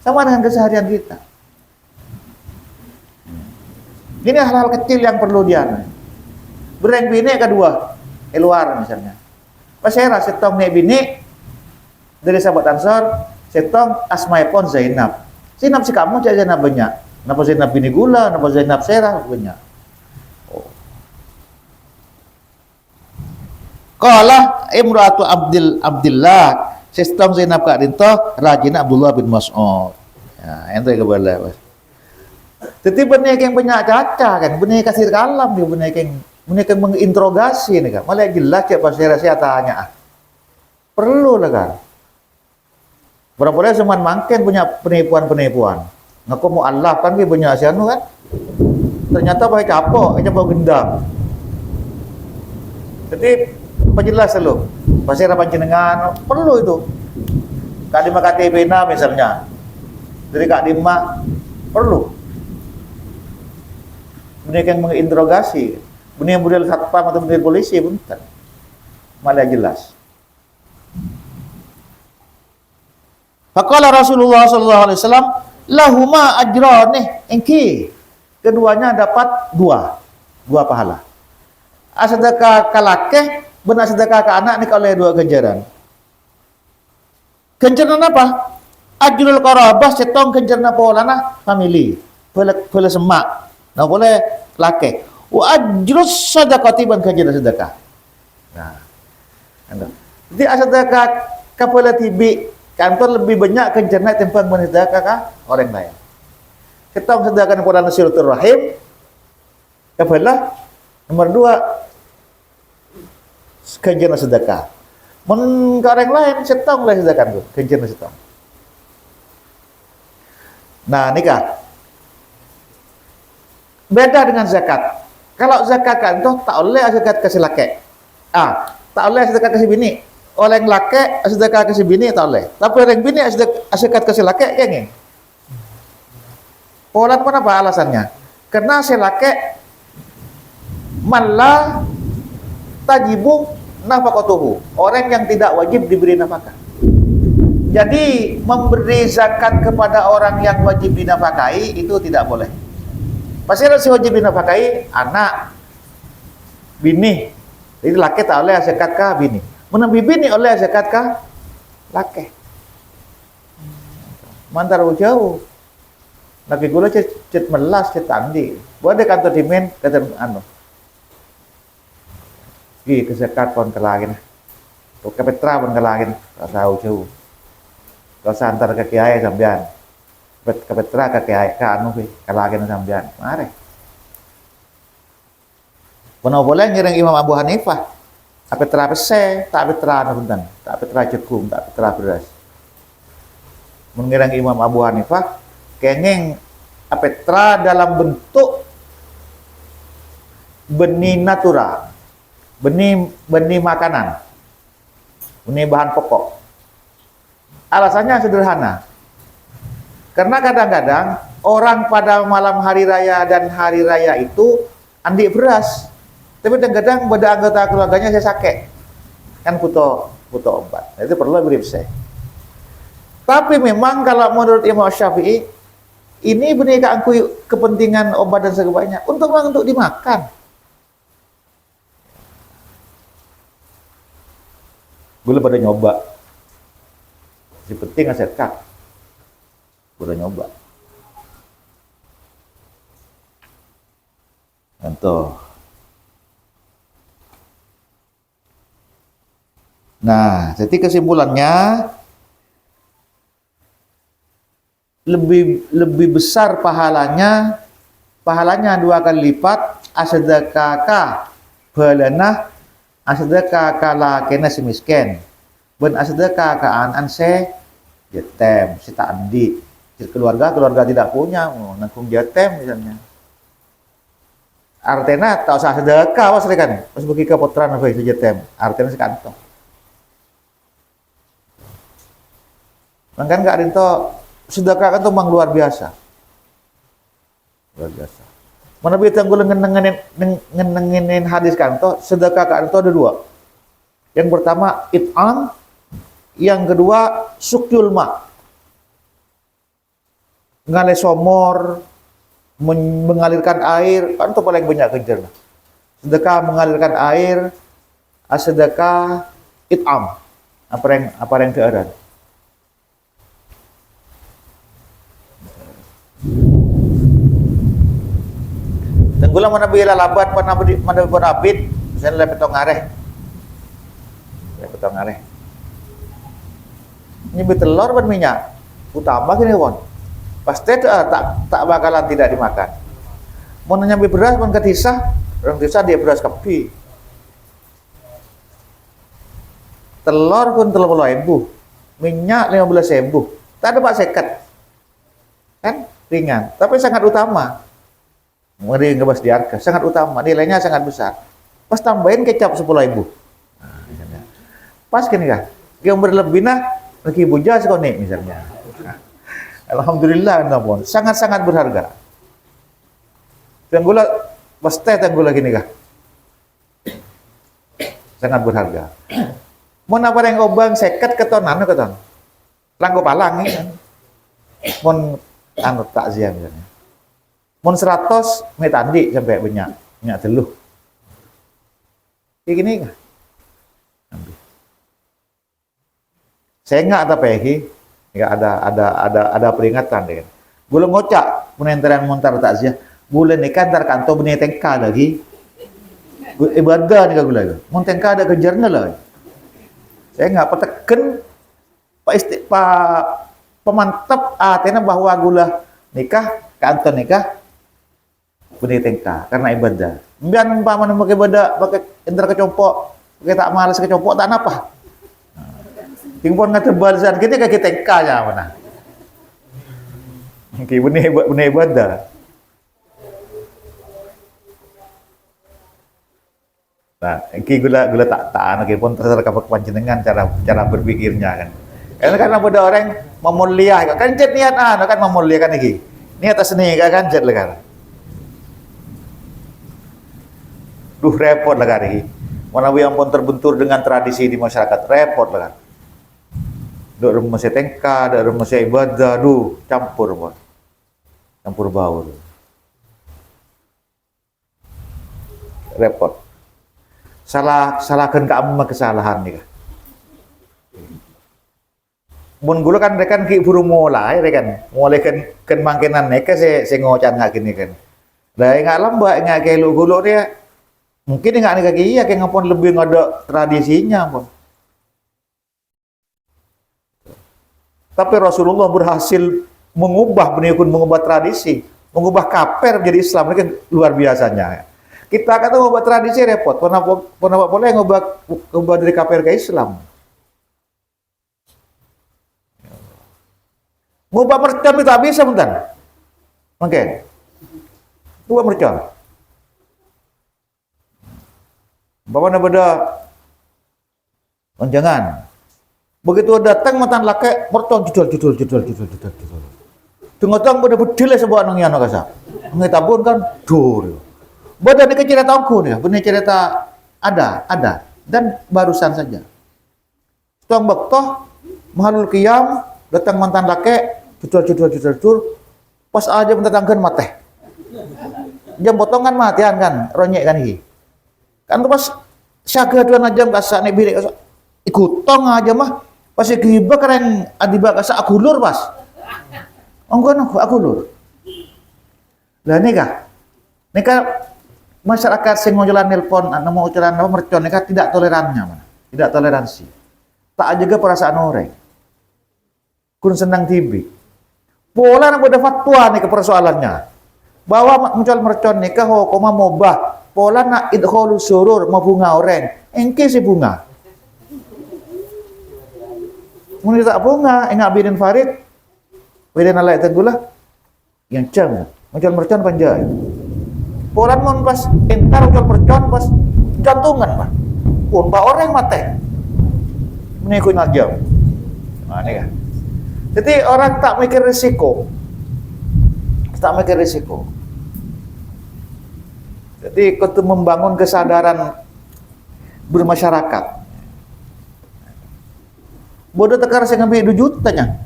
sama dengan keseharian kita. Ini hal-hal kecil yang perlu dia. Bereng bini kedua, luar misalnya, pasera setong nih bini dari sahabat Ansor. Setong asmaipon Zainab. Zainab si kamu cak Zainab banyak. Napa Zainab bini gula, napa Zainab serah banyak. Oh. Qala imra'atu Abdillah. Setong Zainab Kak Dinto rajin Abdullah bin Mas'ud. Ya, ente kebala. Jadi benih yang banyak caca kan, benih kasir kalam dia benih yang menginterogasi nih kan. Malah jelas cak pas saya tanya. Perlu lah kan. Berapa cuman makin punya penipuan-penipuan. Ngaku mau Allah kan dia punya asianu kan. Ternyata pakai capok, aja bawa gendam. Jadi penjelas lu. Pasti ada panjenengan perlu itu. Kak Dima KTP misalnya. Jadi Kak Dima perlu. Benih yang menginterogasi, benih yang model satpam atau model polisi bukan. Malah jelas. Faqala Rasulullah sallallahu alaihi wasallam, lahuma ajrani, engki. Keduanya dapat dua pahala. Asedekah ka laki, benar sedekah ke anak ni oleh dua ganjaran. Ganjaran apa? Ajrul qarabah setong ganjaran polana family. Boleh semak. Nah boleh laki. Wa ajrus sadaqati ban ganjaran sedekah. Nah. Jadi sedekah kapala tibi kantor lebih banyak ganjaran tempat mensedekah ka orang lain. Kita sedekah kepada silaturahim. Kapala nomor 2 ganjaran sedekah. Men orang lain setong lah sedekah tu, ganjaran setong. Nah, nikah. Beda dengan zakat. Kalau zakat kan tu tak boleh zakat kasih laki. Tak boleh sedekah kasih bini. Orang laki sedekah kasih bini tak boleh. Tapi orang bini zakat kasih laki yang ni. Pola pun apa alasannya? Karena si laki malah tajibu nafaqatuhu. Orang yang tidak wajib diberi nafkah. Jadi memberi zakat kepada orang yang wajib dinafkahi itu tidak boleh. Pasti harus wajib dinafkahi anak, bini. Jadi laki tak boleh zakat ka bini. Menembi bini oleh zakat ka laki. Mantar jauh. Laki gula cet melas cet tandi. Buat dia kantor dimen kata anu. Gi ke zakat pon kelagin. Ke Petra pon kelagin. Tahu jauh. Kau antar ke kiai sampean. Ke Petra ke kiai ke anu ke kelagin sampean. Mari. Pernah boleh ngiring Imam Abu Hanifah. Tak Petra pese, tak Petra anu punten, tak Petra jagung, tak Petra beras. Mengirang Imam Abu Hanifah kenging Petra dalam bentuk benih natural, benih makanan, benih bahan pokok. Alasannya sederhana, karena kadang-kadang orang pada malam hari raya dan hari raya itu andi beras, tapi kadang-kadang pada anggota keluarganya saya sakit, kan butuh obat, itu perlu beri bersih. Tapi memang kalau menurut Imam Syafi'i, ini benih keangkui kepentingan obat dan sebagainya untuk dimakan. Boleh pada nyoba. Yang penting asekat. Boleh nyoba. Contoh. Nah, jadi kesimpulannya lebih besar pahalanya 2 kali lipat asedekah balana asedekah kala kena si miskin ben asedekah ka anan se yatim si tandi keluarga tidak punya nanggung yatim misalnya artinya tak usah sedekah apa serikan pas bagi ke putra nabi si yatim artinya sekantong mangkan gak ada itu sedekah kan tuh memang luar biasa. Mana kita ngenengin hadis kan tuh sedekah kan tuh ada 2. Yang pertama it'am, yang kedua sukyul ma. Ngale somor, mengalirkan air, kan tuh paling banyak kejar. Sedekah mengalirkan air, sedekah it'am. Apa yang keadaan? Tenggulang mana bila labat mana berabit saya lepetong areh ini betelor berminyak utama gini kon pasti tak bakalan tidak dimakan mau nyambi beras pun ketisah orang tisah dia beras kepi telur pun 30.000 minyak 15.000, tak ada pak seket, kan ringan, tapi sangat utama. Ngeri ngebahas di harga, sangat utama, nilainya sangat besar. Pas tambahin kecap 10.000, nah, pas gini kah? Yang berlebih nah, lagi buja sekone misalnya. Nah, alhamdulillah, namun sangat-sangat berharga. Tenggula, pas teh tenggula gini kah? Sangat berharga. Mau apa yang obang seket ketonan keton, langgo palang ini kan. Mau anu takziah misalnya. Mun 100 metandi sampai banyak teluh. Kayak gini kan? Saya nggak tapi nggak ada peringatan deh. Gula ngocak penenteran montar takziah. Gula nikah ntar kanto benih tengka lagi. Ibadah nih gula. Mun tengka ada kejarnya lah. Saya nggak peteken pak pemantap atena bahwa gula nikah kanto nikah benih tengka karena ibadah. Kemudian paman pakai ibadah pakai entar kecompok, pakai tak malas kecompok tak apa. Tingpon nggak terbalasan kita kaki tengka nya mana? Oke benih ibadah. Nah, iki gula tak pun terserah kepanjenengan cara berpikirnya kan. Karena pada orang memuliakan kan jet niat kan memuliakan iki. Niat seni kan jet lah. Duh repot lah kali. Mana yang pun terbentur dengan tradisi di masyarakat repot lah kan. Dok rumah saya tengka, dok rumah saya ibadah, duh campur buat, campur baur, repot. Salahkan kamu kesalahan nih kan. Mun gula kan rekan ki buru mulai kan mangkenan neka saya ngocan nggak gini kan. Dah nggak lambak nggak kayak gulu dia. Mungkin nggak nih kaki iya kayak ngapun lebih nggak ada tradisinya pun. Tapi Rasulullah berhasil mengubah tradisi, mengubah kafir menjadi Islam. Ini kan luar biasanya. Kita kata mengubah tradisi repot. Pernah boleh ngubah dari kafir ke Islam. Ngubah mercon itu tak bisa bentar. Oke. Ngubah mercon. Bapak beda jangan. Begitu datang mantan laki merton judul. Tengok-tengok pada bedil sebuah nang yana kasa. Ngai tabun kan dur. Badan ini cerita aku nih, benar cerita ada dan barusan saja. Tuang baktoh mahalul qiyam datang mantan laki judul pas aja mendatangkan mate. Jam potongan matian kan, ronyek kan iki. Kan pas syaga 2 jam kasak nek birik kasak ikutong aja mah pas gibah keren adiba kasak agulur pas ongkon agulur lah nikah masyarakat sing ngojolan nelpon mau ucapan apa mercon nikah tidak tolerannya mana tidak toleransi tak jaga perasaan orang kun senang tibi pola nak ada fatwa nih ke persoalannya bahwa muncul mercon nikah hukuma mubah pola nak idkholu surur mau bunga orang engke si bunga mun tak bunga enggak birin farid birin alai tenggula yang cang muncul mercon panjai pola mun pas entar muncul mercon pas jantungan pak pun pak orang mati menikun ngajam nah ini kan jadi orang tak mikir risiko jadi untuk membangun kesadaran bermasyarakat. Bodoh tekar saya ngambil 2 juta nya.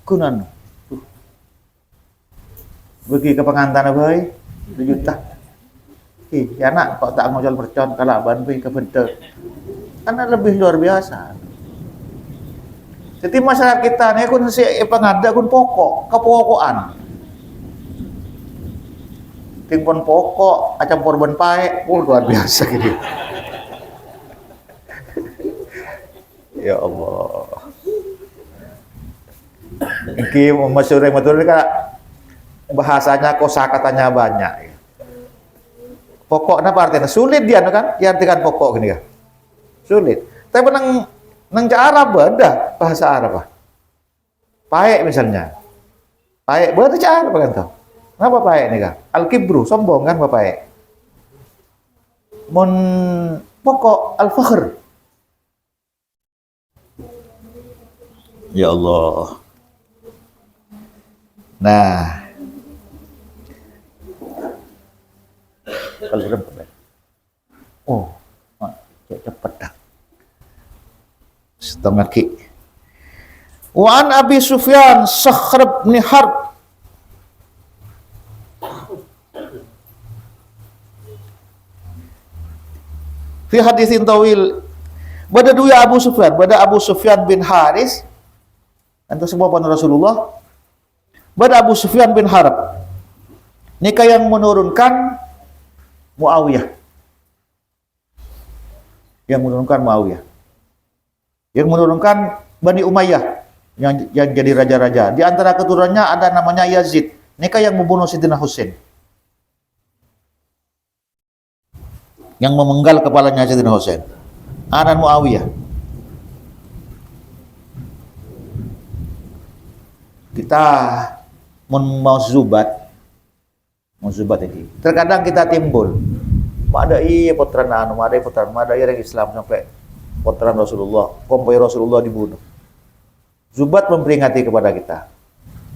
Kunan. Bagi ke pengantin apa 2 juta. Ya nak kok tak ngojol percon kalau ban pergi ke benda. Karena lebih luar biasa. Jadi masyarakat kita nih kun si pengada kun pokok, kepokokan. Tingpon pokok, acam korban paek, luar biasa gitu. Ya Allah. Iki masyhur kan bahasanya kosakatanya banyak. Pokoknya apa artinya? Sulit dia kan? Diartikan pokok gini ya. Sulit. Tapi Nang Arab ada bahasa Arab. Paek misalnya. Paek bahasa Arab kan tuh. Kenapa paek nih kak? Al-kibru, sombong kan paek. Mon pokok al-fakhr. Ya Allah. Nah. Kalau berapa? Oh, cepat dah. Setengah ki. Wa an Abi Sufyan Sakhr bin Harb. Fi haditsin tawil. Bada dua Abu Sufyan, bada Abu Sufyan bin Haris. Antu semua pada Rasulullah. Bada Abu Sufyan bin Harb. Nikah yang menurunkan Muawiyah. Yang menurunkan Muawiyah. Yang menurunkan Bani Umayyah yang jadi raja-raja. Di antara keturunannya ada namanya Yazid. Mereka yang membunuh Sayyidina Husain. Yang memenggal kepalanya Sayyidina Husain. Anak Muawiyah. Kita mau zubat ini. Terkadang kita timbul. Ada iya putra anu, ada yang Islam sampai putra Rasulullah, kompai Rasulullah dibunuh. Zubat memperingati kepada kita.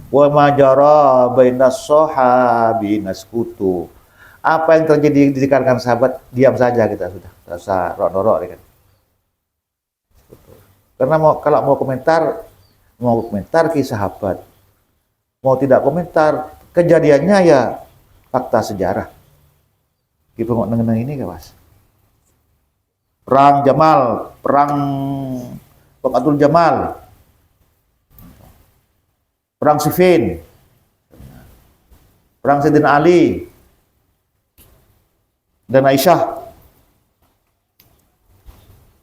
Wa majara bainas sahabi naskutu. Apa yang terjadi di kalangan sahabat, diam saja kita sudah. Rasa rok-rok kan. Karena kalau mau komentar kisah sahabat. Mau tidak komentar kejadiannya ya fakta sejarah. Kita mau nengenang ini kawas. Perang Jamal, perang Abdul Jamal, perang Siffin, perang Sayyidina Ali dan Aisyah.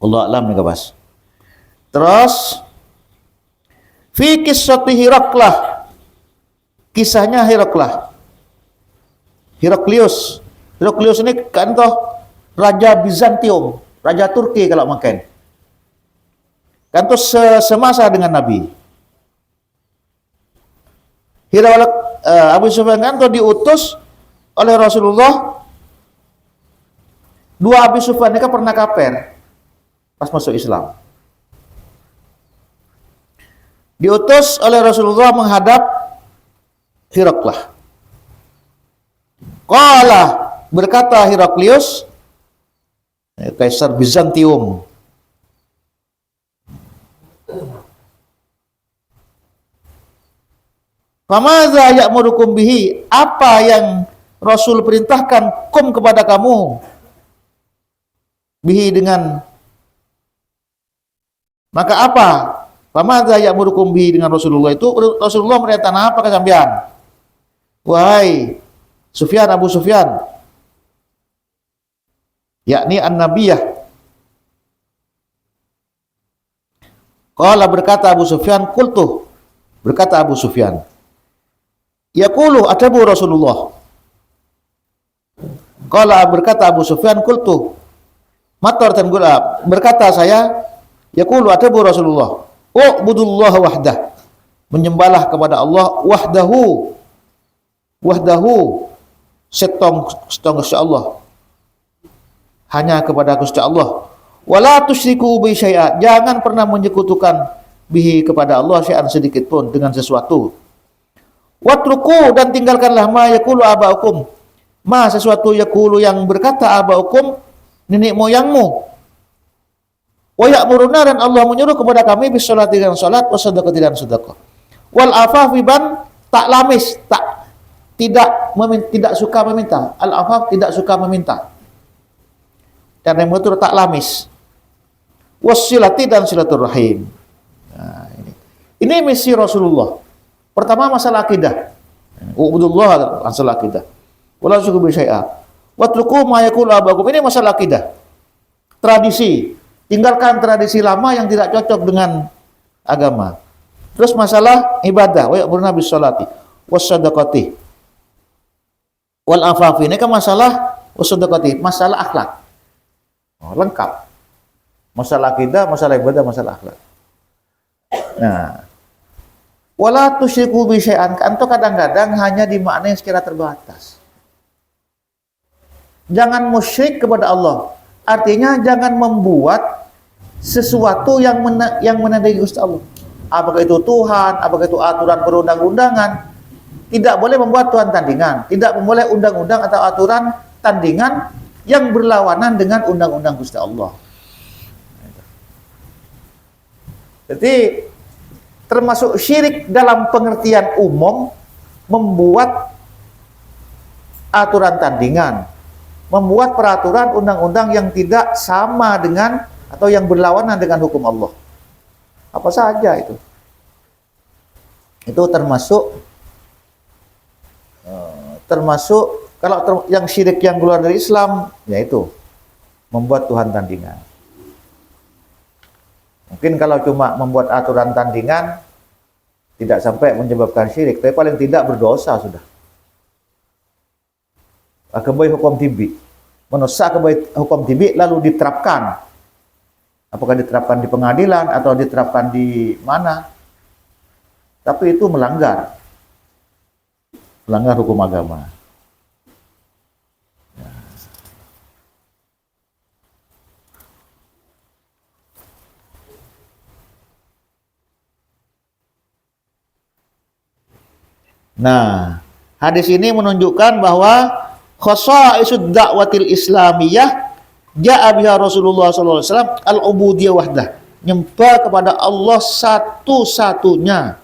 Allah alam nih kawas. Terus fi kisati Hiraklah. Kisahnya Hiraklah. Heraklius ini kan toh Raja Bizantium, Raja Turki kalau makan. Kan toh semasa dengan Nabi. Abu Sufyan kan toh diutus oleh Rasulullah. Dua Abu Sufyan ini kan pernah kafir pas masuk Islam. Diutus oleh Rasulullah menghadap Heraklah. Qala berkata Heraklius, Kaisar Bizantium, "Famadza ya'murukum bihi?" Apa yang Rasul perintahkan kum kepada kamu? Bihi dengan maka apa? Famadza ya'murukum bihi dengan Rasulullah itu Rasulullah merintahkan apa ke sampean? Wahai Sufyan, Abu Sufyan, yakni An-Nabiyah. Qala berkata Abu Sufyan, qultu, berkata Abu Sufyan, yaqulu atabu Rasulullah. Qala berkata Abu Sufyan, qultu, matar tan gula, berkata saya, yaqulu atabu Rasulullah, u'budullaha wahdah, menyembahlah kepada Allah wahdahu setong Gusti Allah, hanya kepada Gusti Allah. Wala tusyriku bi syai'a, jangan pernah menyekutukan bihi kepada Allah syai'an sedikit pun dengan sesuatu. Watruku, dan tinggalkanlah ma yaqulu abaukum, ma sesuatu yaqulu yang berkata abaukum, nenek moyangmu. Wa ya'muruna, dan Allah menyuruh kepada kami bis sholati dengan salat, wa sadaqati dan sedekah. Wal afafi, ban tak lamis, tidak suka meminta. Al-afaf tidak suka meminta. Dan yang betul tak lamis. Wassilati, dan silaturahim. Nah, ini misi Rasulullah. Pertama masalah akidah. Ubudullah masalah akidah. Wala tusyriku bihi syai'a. Watruku ma yaqulu abakum. Ini masalah akidah. Tradisi. Tinggalkan tradisi lama yang tidak cocok dengan agama. Terus masalah ibadah. Wa ya'muruna bis sholati was sadaqati wal afafi. Ini kan masalah was sadaqati, masalah akhlak. Lengkap. Masalah akidah, masalah ibadah, masalah akhlak. Nah, wala tusyriku bi syai'an, itu kadang-kadang hanya dimaknai secara terbatas. Jangan musyrik kepada Allah. Artinya jangan membuat sesuatu yang menandai Gusti Allah. Apakah itu Tuhan, apakah itu aturan perundang-undangan. Tidak boleh membuat Tuhan tandingan, tidak boleh undang-undang atau aturan tandingan yang berlawanan dengan undang-undang Gusti Allah. Jadi termasuk syirik dalam pengertian umum, membuat aturan tandingan, membuat peraturan undang-undang yang tidak sama dengan atau yang berlawanan dengan hukum Allah. Apa saja itu? Itu termasuk kalau yang syirik yang keluar dari Islam, yaitu membuat Tuhan tandingan. Mungkin kalau cuma membuat aturan tandingan tidak sampai menyebabkan syirik, tapi paling tidak berdosa sudah. Kebai hukum tibi, menusak kebai hukum tibi lalu diterapkan. Apakah diterapkan di pengadilan atau diterapkan di mana? Tapi itu melanggar hukum agama. Nah, hadis ini menunjukkan bahwa khasa'isud da'watil islamiyah ja'a biha Rasulullah sallallahu alaihi wasallam al-ubudiyah wahdah, nyembah kepada Allah satu-satunya.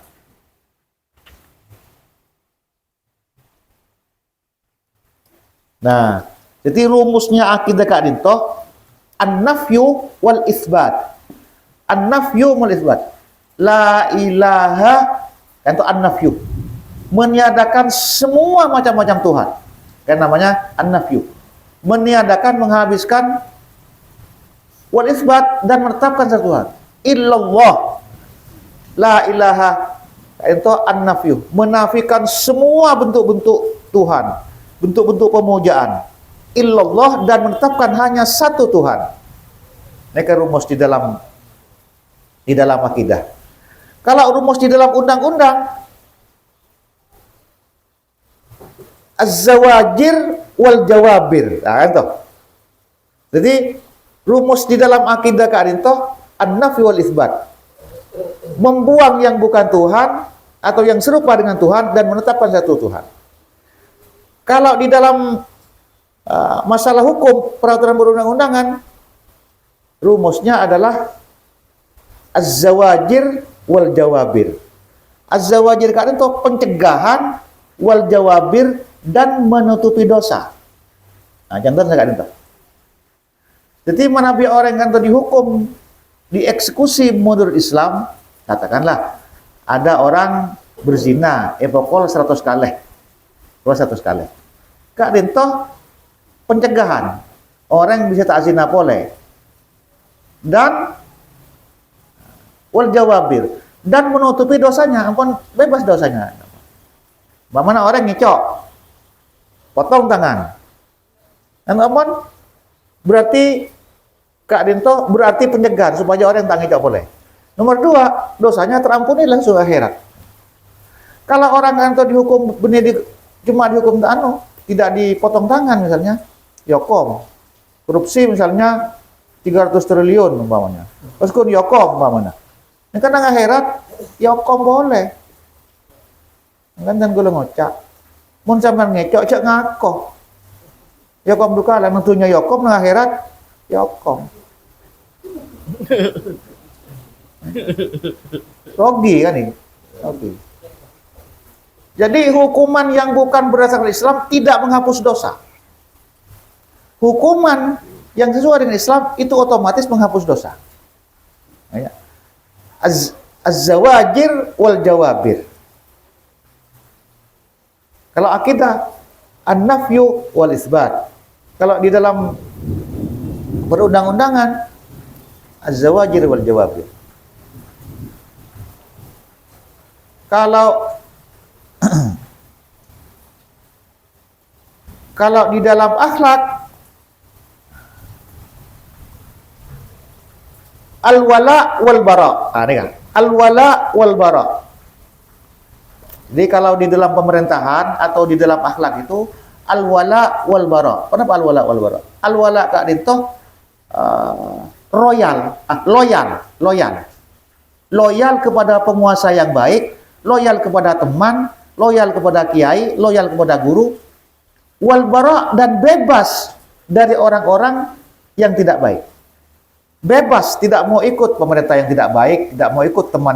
Nah, jadi rumusnya akidah Kak Dinto, an-nafyu wal isbat. An-nafyu wal isbat. La ilaha, itu an-nafyu. Meniadakan semua macam-macam Tuhan. Kan namanya an-nafyu. Meniadakan, menghabiskan, wal isbat, dan menetapkan satu Tuhan. Illallah. La ilaha, itu an-nafyu. Menafikan semua bentuk-bentuk Tuhan, bentuk-bentuk pemujaan. Illallah, dan menetapkan hanya satu Tuhan. Ini rumus di dalam akidah. Kalau rumus di dalam undang-undang, az-zawajir wal jawabir. Nah, itu. Jadi rumus di dalam akidah Kak Rinto, an-nafi wal isbat. Membuang yang bukan Tuhan atau yang serupa dengan Tuhan dan menetapkan satu Tuhan. Kalau di dalam masalah hukum peraturan perundang-undangan, rumusnya adalah az-zawajir wal jawabir. Az-zawajir Kak Rinto pencegahan, wal jawabir dan menutupi dosa. Nah, contohnya Kak Dinto. Jadi manapun orang yang dihukum, dieksekusi menurut Islam, katakanlah ada orang berzina, pokok 100 kali. 100 kali. Kak Dinto pencegahan, orang yang bisa tak zina boleh. Dan wal jawabir, dan menutupi dosanya, ampun bebas dosanya. Bagaimana orang ngecok, potong tangan. Dan ampun, berarti Kak Dinto berarti pencegahan supaya orang tak ngecok boleh. Nomor 2, dosanya terampuni langsung akhirat. Kalau orang kantor dihukum cuma dihukum tidak dipotong tangan misalnya, yokom. Korupsi misalnya 300 triliun umpamanya. Terus kun yokom umpamanya. Ini kan akhirat yokom boleh. Kan dan gula ngocak. Mun sampean ngecok cek ngakoh. Yokom duka lah mentunya yokom nang akhirat yokom. Rogi kan ini. Rogi. Jadi hukuman yang bukan berdasarkan Islam tidak menghapus dosa. Hukuman yang sesuai dengan Islam itu otomatis menghapus dosa. Az-zawajir wal jawabir. Kalau akidah an-nafyu wal isbat. Kalau di dalam perundang-undangan az-zawajir wal jawabir. Kalau di dalam akhlak Al-wala wal bara. Ini kan. Al-wala wal bara. Jadi kalau di dalam pemerintahan atau di dalam akhlak itu al-wala wal bara. Kenapa al-wala wal bara? Al-wala kak dinto loyal kepada penguasa yang baik, loyal kepada teman, loyal kepada kiai, loyal kepada guru, wal bara, dan bebas dari orang-orang yang tidak baik. Bebas, tidak mau ikut pemerintah yang tidak baik, tidak mau ikut teman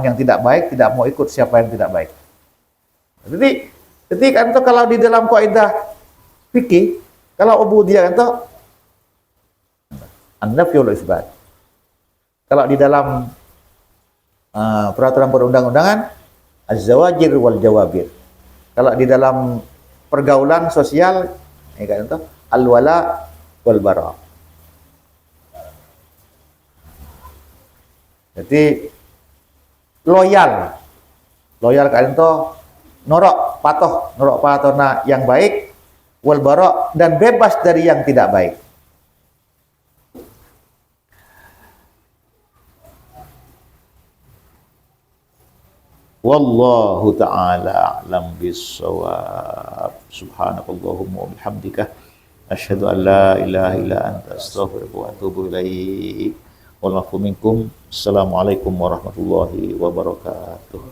yang tidak baik, tidak mau ikut siapa yang tidak baik. Jadi kan itu kalau di dalam kaidah fikih, kalau ubudiyah itu an-nafyu wal isbat. Kalau di dalam peraturan perundang-undangan az-zawajir wal jawabir. Kalau di dalam pergaulan sosial ini kan itu al-wala wal bara. Jadi loyal kalian tuh norok patoh yang baik, wal bara, dan bebas dari yang tidak baik. Wallahu ta'ala a'lam bis-shawab. Subhanakallahumma wa bihamdika asyhadu an la ilaha illa anta astaghfiruka wa atubu ilaik. Wal afu minkum. Assalamualaikum warahmatullahi wabarakatuh.